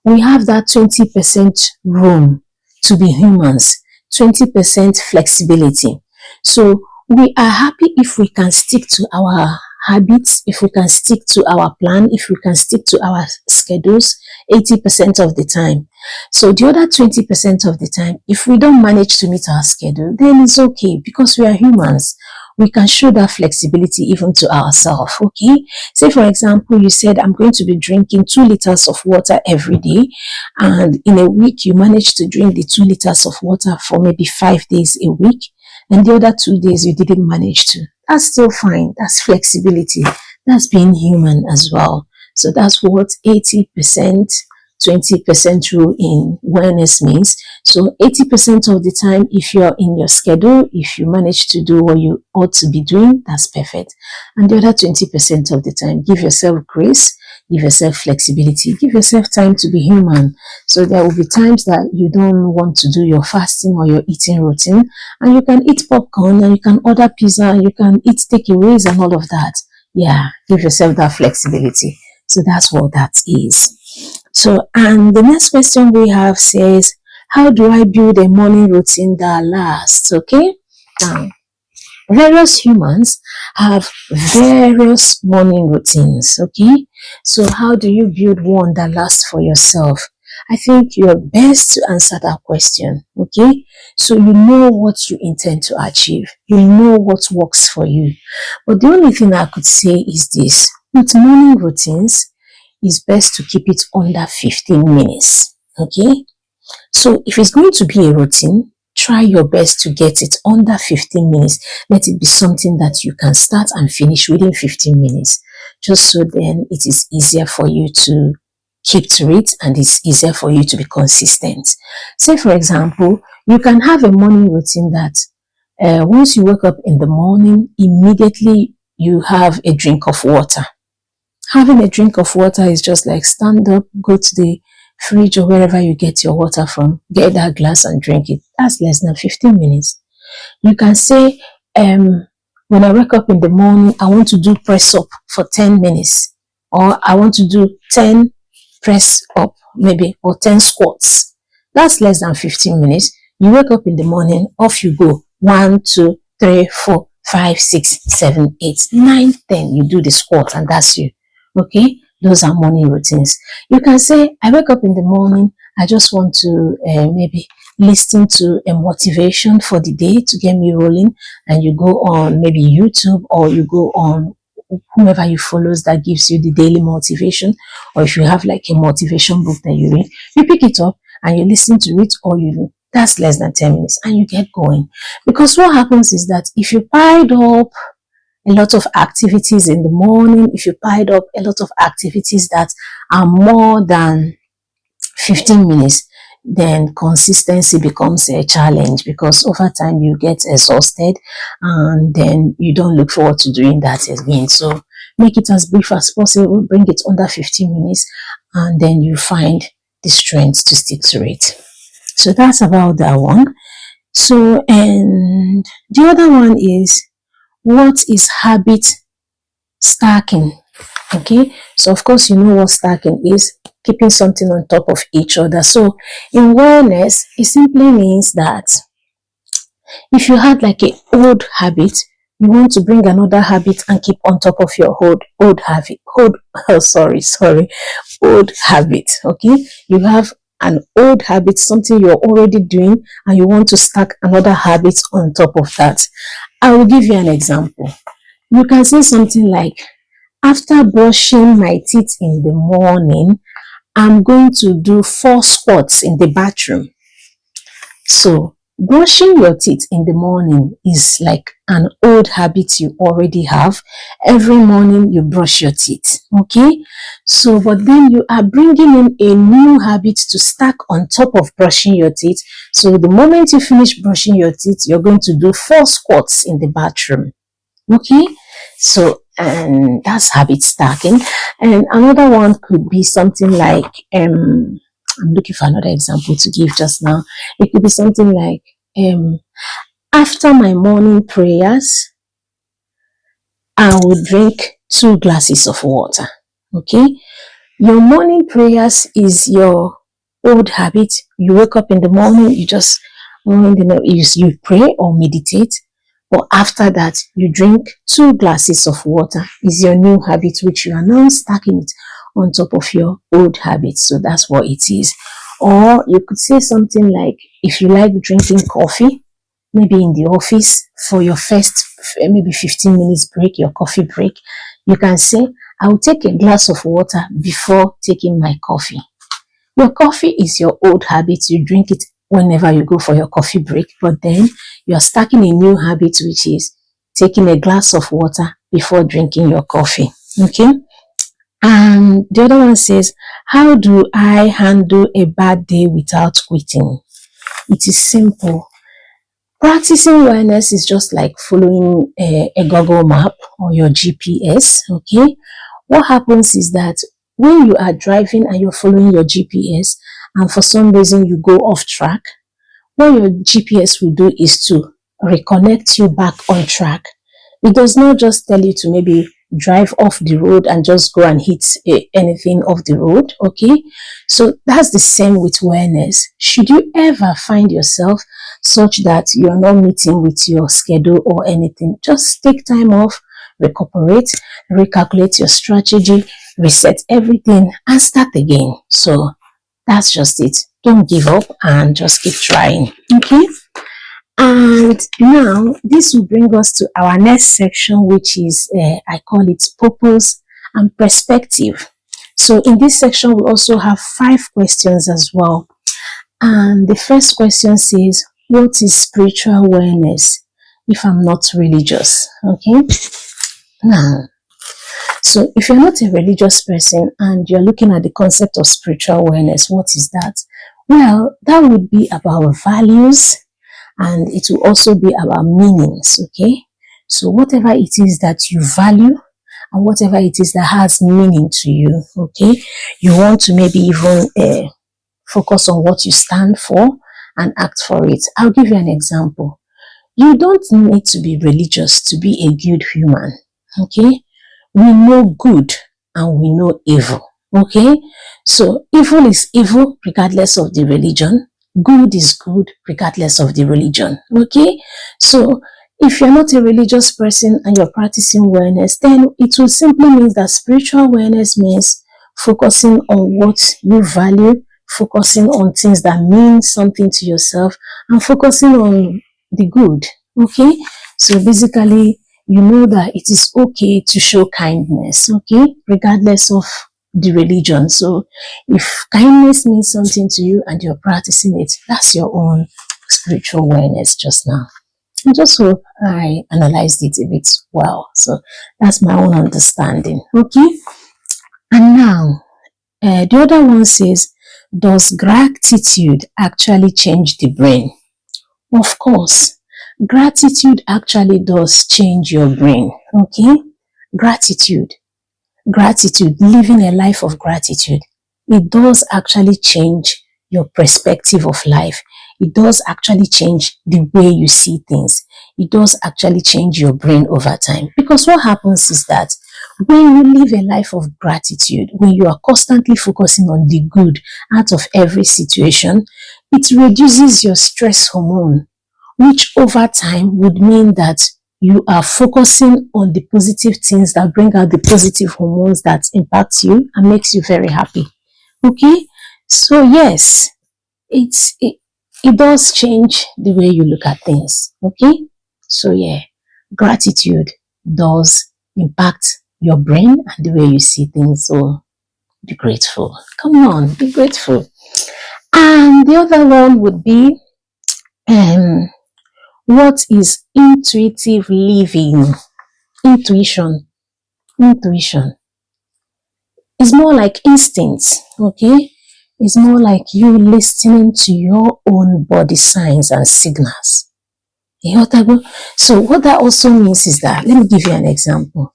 we have that 20% room to be humans, 20% flexibility. So we are happy if we can stick to our habits, if we can stick to our plan, if we can stick to our schedules 80% of the time. So the other 20% of the time, if we don't manage to meet our schedule, then it's okay, because we are humans. We can show that flexibility even to ourselves, okay? Say, for example, you said, I'm going to be drinking 2 liters of water every day, and in a week, you manage to drink the 2 liters of water for maybe 5 days a week, and the other 2 days you didn't manage to. That's still fine. That's flexibility. That's being human as well. So that's what 80% 20% rule in wellness means. So 80% of the time, if you're in your schedule, if you manage to do what you ought to be doing, that's perfect. And the other 20% of the time, give yourself grace, give yourself flexibility, give yourself time to be human. So there will be times that you don't want to do your fasting or your eating routine, and you can eat popcorn, and you can order pizza, and you can eat takeaways and all of that. Yeah, give yourself that flexibility. So that's what that is. So, and the next question we have says, how do I build a morning routine that lasts? Okay. Now, various humans have various morning routines. Okay. So, how do you build one that lasts for yourself? I think you're best to answer that question. Okay. So, you know what you intend to achieve, you know what works for you. But the only thing I could say is this: with morning routines, it's best to keep it under 15 minutes. Okay. So if it's going to be a routine, try your best to get it under 15 minutes. Let it be something that you can start and finish within 15 minutes. Just so then it is easier for you to keep to it, and it's easier for you to be consistent. Say, for example, you can have a morning routine that once you wake up in the morning, immediately you have a drink of water. Having a drink of water is just like stand up, go to the fridge or wherever you get your water from, get that glass and drink it. That's less than 15 minutes. You can say, when I wake up in the morning, I want to do press up for 10 minutes, or I want to do 10 press up maybe, or 10 squats. That's less than 15 minutes. You wake up in the morning, off you go. 1, 2, 3, 4, 5, 6, 7, 8, 9, 10. You do the squat and that's you. Okay, those are morning routines. You can say, I wake up in the morning, I just want to maybe listen to a motivation for the day to get me rolling, and you go on maybe YouTube, or you go on whoever you follows that gives you the daily motivation, or if you have like a motivation book that you read, you pick it up and you listen to it, or you that's less than 10 minutes and you get going. Because what happens is that if you piled up a lot of activities in the morning, if you piled up a lot of activities that are more than 15 minutes, then consistency becomes a challenge, because over time you get exhausted and then you don't look forward to doing that again. So make it as brief as possible, bring it under 15 minutes, and then you find the strength to stick to it. So that's about that one. So, and the other one is, what is habit stacking? Okay, so of course you know what stacking is, keeping something on top of each other. So in wellness, it simply means that if you had like an old habit, you want to bring another habit and keep on top of your old habit. Old habit. Okay, you have an old habit, something you're already doing, and you want to stack another habit on top of that. I will give you an example. You can say something like, after brushing my teeth in the morning, I'm going to do 4 squats in the bathroom. So brushing your teeth in the morning is like an old habit you already have. Every morning you brush your teeth. Okay, so but then you are bringing in a new habit to stack on top of brushing your teeth. So the moment you finish brushing your teeth, you're going to do 4 squats in the bathroom. Okay, so and that's habit stacking. And another one could be something like I'm looking for another example to give just now. It could be something like after my morning prayers, I will drink 2 glasses of water. Okay, your morning prayers is your old habit. You wake up in the morning, you pray or meditate. But after that, you drink 2 glasses of water. Is your new habit, which you are now stacking it on top of your old habit. So that's what it is. Or you could say something like, if you like drinking coffee, maybe in the office for your first maybe 15 minutes break, your coffee break, you can say, I will take a glass of water before taking my coffee. Your coffee is your old habit. You drink it whenever you go for your coffee break, but then you are stacking a new habit, which is taking a glass of water before drinking your coffee. Okay, And the other one says, how do I handle a bad day without quitting? It is simple. Practicing wellness is just like following a Google map or your GPS. Okay. What happens is that when you are driving and you're following your GPS and for some reason you go off track, what your GPS will do is to reconnect you back on track. It does not just tell you to maybe drive off the road and just go and hit anything off the road. Okay. So that's the same with wellness. Should you ever find yourself such that you're not meeting with your schedule or anything, just take time off, recuperate, recalculate your strategy, reset everything, and start again. So that's just it. Don't give up and just keep trying. Okay. And now this will bring us to our next section, which is, I call it purpose and perspective. So in this section, we also have 5 questions as well. And the first question says, what is spiritual awareness if I'm not religious? Okay. Now, so if you're not a religious person and you're looking at the concept of spiritual awareness, what is that? Well, that would be about values, and it will also be about meanings. Okay. So whatever it is that you value and whatever it is that has meaning to you, okay, you want to maybe even focus on what you stand for and act for it. I'll give you an example. You don't need to be religious to be a good human. Okay. We know good and we know evil. Okay. So evil is evil regardless of the religion. Good is good regardless of the religion. Okay. So if you're not a religious person and you're practicing wellness, then it will simply mean that spiritual awareness means focusing on what you value, focusing on things that mean something to yourself, and focusing on the good. Okay. So basically, you know that it is okay to show kindness, okay, regardless of the religion. So if kindness means something to you and you're practicing it, that's your own spiritual awareness just now. And just so I analyzed it a bit well. So that's my own understanding. Okay. And now, the other one says, does gratitude actually change the brain? Of course, gratitude actually does change your brain. Okay. Gratitude, living a life of gratitude, it does actually change your perspective of life. It does actually change the way you see things. It does actually change your brain over time. Because what happens is that when you live a life of gratitude, when you are constantly focusing on the good out of every situation, it reduces your stress hormone, which over time would mean that you are focusing on the positive things that bring out the positive hormones that impact you and makes you very happy. Okay. So yes, it does change the way you look at things. Okay. So yeah, gratitude does impact your brain and the way you see things. So be grateful. Come on, be grateful. And the other one would be, what is intuitive living? Intuition. Intuition. It's more like instinct, okay? It's more like you listening to your own body signs and signals. So what that also means is that, let me give you an example.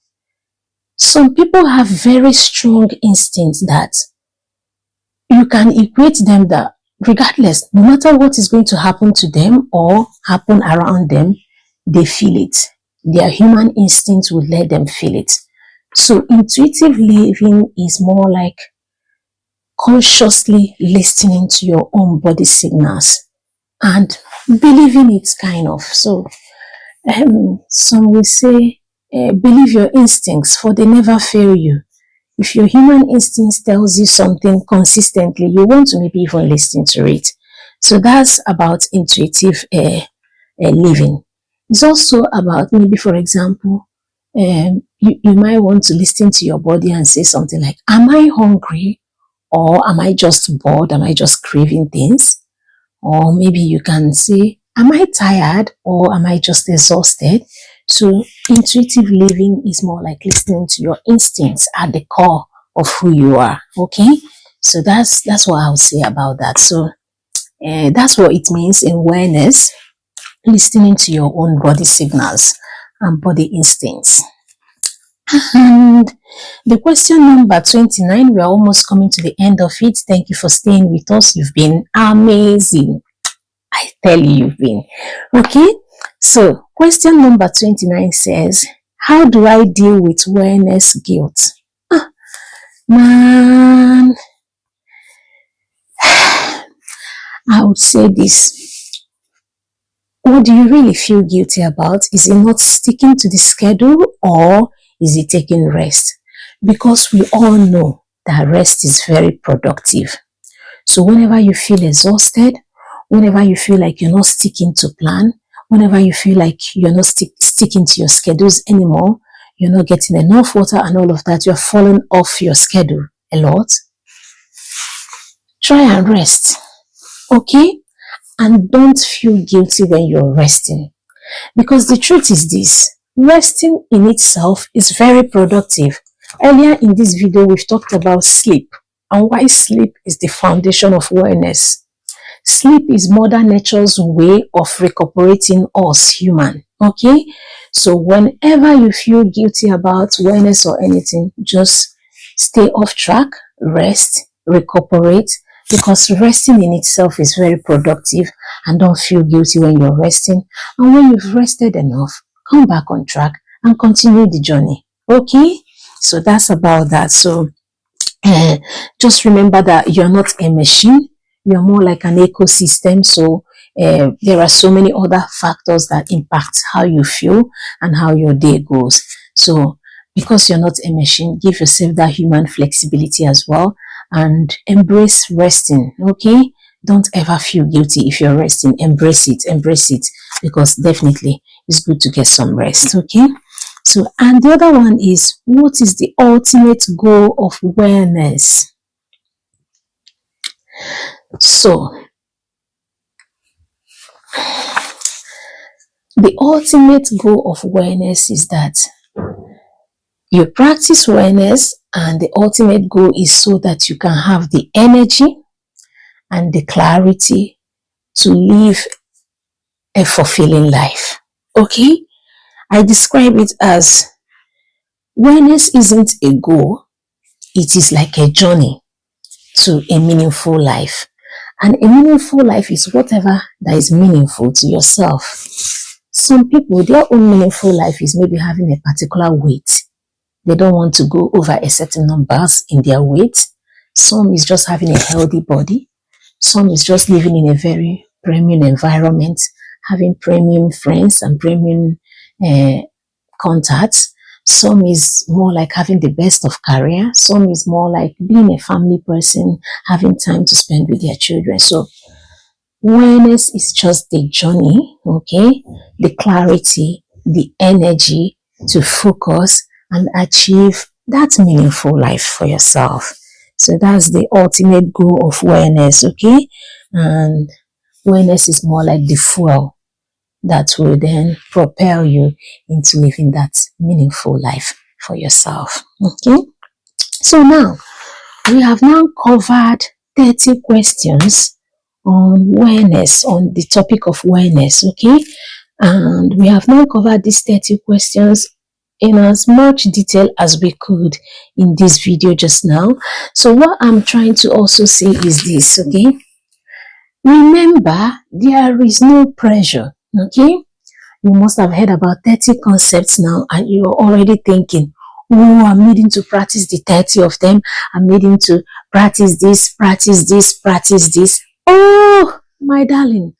Some people have very strong instincts that you can equate them that regardless, no matter what is going to happen to them or happen around them, they feel it. Their human instinct will let them feel it. So intuitive living is more like consciously listening to your own body signals and believing it kind of. So some will say, believe your instincts for they never fail you. If your human instincts tells you something consistently, you want to maybe even listen to it. So that's about intuitive living. It's also about maybe, for example, you might want to listen to your body and say something like, am I hungry? Or am I just bored? Am I just craving things? Or maybe you can say, am I tired? Or am I just exhausted? So intuitive living is more like listening to your instincts at the core of who you are. Okay, so that's what I'll say about that. So that's what it means in awareness, listening to your own body signals and body instincts. And the question number 29, we are almost coming to the end of it. Thank you for staying with us. You've been amazing. I tell you, you've been. Okay, so question number 29 says, how do I deal with awareness guilt? Man, I would say this. What do you really feel guilty about? Is it not sticking to the schedule, or is it taking rest? Because we all know that rest is very productive. So whenever you feel exhausted, whenever you feel like you're not sticking to plan, whenever you feel like you're not sticking to your schedules anymore, you're not getting enough water and all of that, you're falling off your schedule a lot, try and rest. Okay? And don't feel guilty when you're resting. Because the truth is this, resting in itself is very productive. Earlier in this video, we've talked about sleep and why sleep is the foundation of wellness. Sleep is Mother Nature's way of recuperating us human. Okay? So whenever you feel guilty about wellness or anything, just stay off track, rest, recuperate, because resting in itself is very productive, and don't feel guilty when you're resting. And when you've rested enough, come back on track and continue the journey. Okay? So that's about that. So just remember that you're not a machine. You're more like an ecosystem. So there are so many other factors that impact how you feel and how your day goes. So because you're not a machine, give yourself that human flexibility as well, and embrace resting. Okay, don't ever feel guilty if you're resting. Embrace it, because definitely it's good to get some rest. Okay, so, and the other one is, what is the ultimate goal of wellness? So the ultimate goal of wellness is that you practice wellness, and the ultimate goal is so that you can have the energy and the clarity to live a fulfilling life. Okay? I describe it as, wellness isn't a goal, it is like a journey to a meaningful life. And a meaningful life is whatever that is meaningful to yourself. Some people, their own meaningful life is maybe having a particular weight. They don't want to go over a certain numbers in their weight. Some is just having a healthy body. Some is just living in a very premium environment, having premium friends and premium contacts. Some is more like having the best of career. Some is more like being a family person, having time to spend with their children. So wellness is just the journey, okay? The clarity, the energy to focus and achieve that meaningful life for yourself. So that's the ultimate goal of wellness, okay? And wellness is more like the fuel that will then propel you into living that meaningful life for yourself. Okay? So now, we have now covered 30 questions on wellness, on the topic of wellness, okay? And we have now covered these 30 questions in as much detail as we could in this video just now. So what I'm trying to also say is this, okay? Remember, there is no pressure, okay? You must have heard about 30 concepts now, and you're already thinking, oh, I'm needing to practice the 30 of them. I'm needing to practice this, practice this, practice this. Oh, my darling,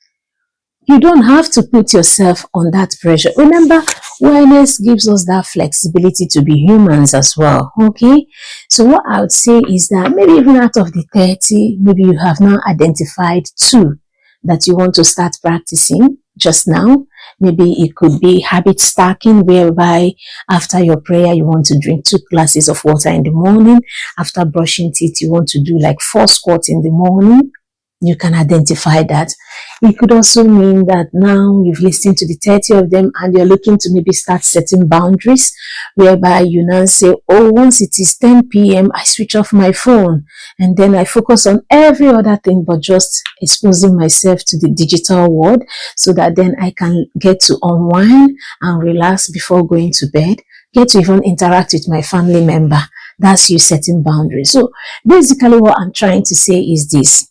you don't have to put yourself on that pressure. Remember, wellness gives us that flexibility to be humans as well, okay? So what I would say is that maybe even out of the 30, maybe you have now identified 2 that you want to start practicing just now. Maybe it could be habit stacking, whereby after your prayer, you want to drink 2 glasses of water in the morning. After brushing teeth, you want to do like 4 squats in the morning. You can identify that. It could also mean that now you've listened to the 30 of them and you're looking to maybe start setting boundaries whereby you now say, oh, once it is 10 p.m., I switch off my phone and then I focus on every other thing but just exposing myself to the digital world so that then I can get to unwind and relax before going to bed, get to even interact with my family member. That's you setting boundaries. So basically what I'm trying to say is this.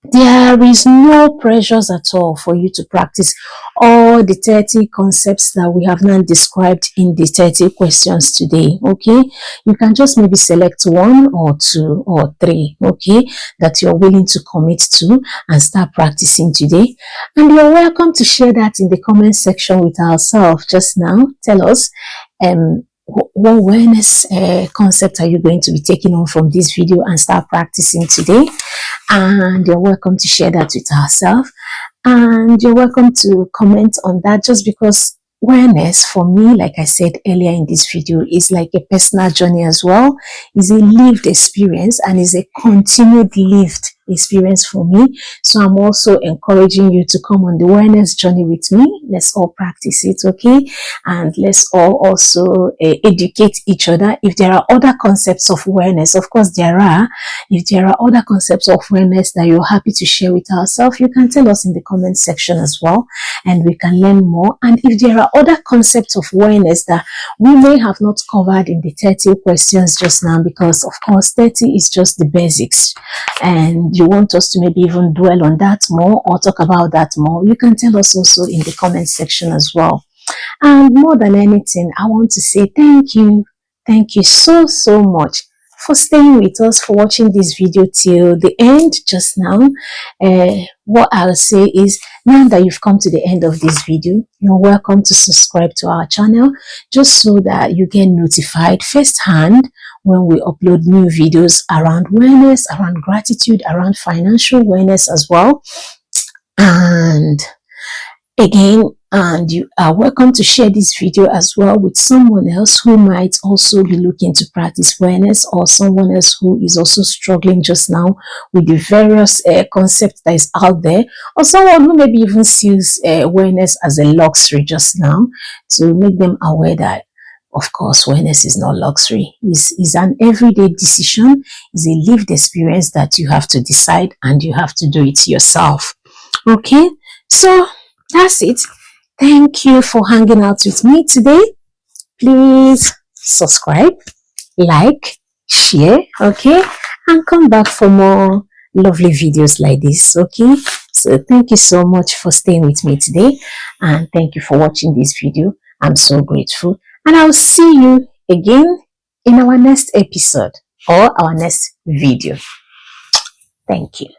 There is no pressures at all for you to practice all the 30 concepts that we have now described in the 30 questions today, okay? You can just maybe select one or two or three, okay, that you're willing to commit to and start practicing today. And you're welcome to share that in the comment section with ourselves just now. Tell us, what awareness concept are you going to be taking on from this video and start practicing today? And you're welcome to share that with ourselves, and you're welcome to comment on that, just because awareness for me, like I said earlier in this video, is like a personal journey as well. It's a lived experience and is a continued lived experience for me. So I'm also encouraging you to come on the awareness journey with me. Let's all practice it, okay? And let's all also educate each other. If there are other concepts of awareness, of course there are. If there are other concepts of awareness that you're happy to share with ourselves, you can tell us in the comment section as well, and we can learn more. And if there are other concepts of awareness that we may have not covered in the 30 questions just now, because of course 30 is just the basics, and you want us to maybe even dwell on that more or talk about that more, you can tell us also in the comment section as well. And more than anything, I want to say thank you. Thank you so much for staying with us, for watching this video till the end just now. What I'll say is, now that you've come to the end of this video, you're welcome to subscribe to our channel, just so that you get notified firsthand when we upload new videos around wellness, around gratitude, around financial wellness as well. And again, and you are welcome to share this video as well with someone else who might also be looking to practice wellness, or someone else who is also struggling just now with the various concepts that is out there, or someone who maybe even sees wellness as a luxury just now, to make them aware that of course wellness is not luxury. It's an everyday decision. It's a lived experience that you have to decide, and you have to do it yourself. Okay, so that's it. Thank you for hanging out with me today. Please subscribe, like, share, okay? And come back for more lovely videos like this, okay? So thank you so much for staying with me today. And thank you for watching this video. I'm so grateful. And I'll see you again in our next episode or our next video. Thank you.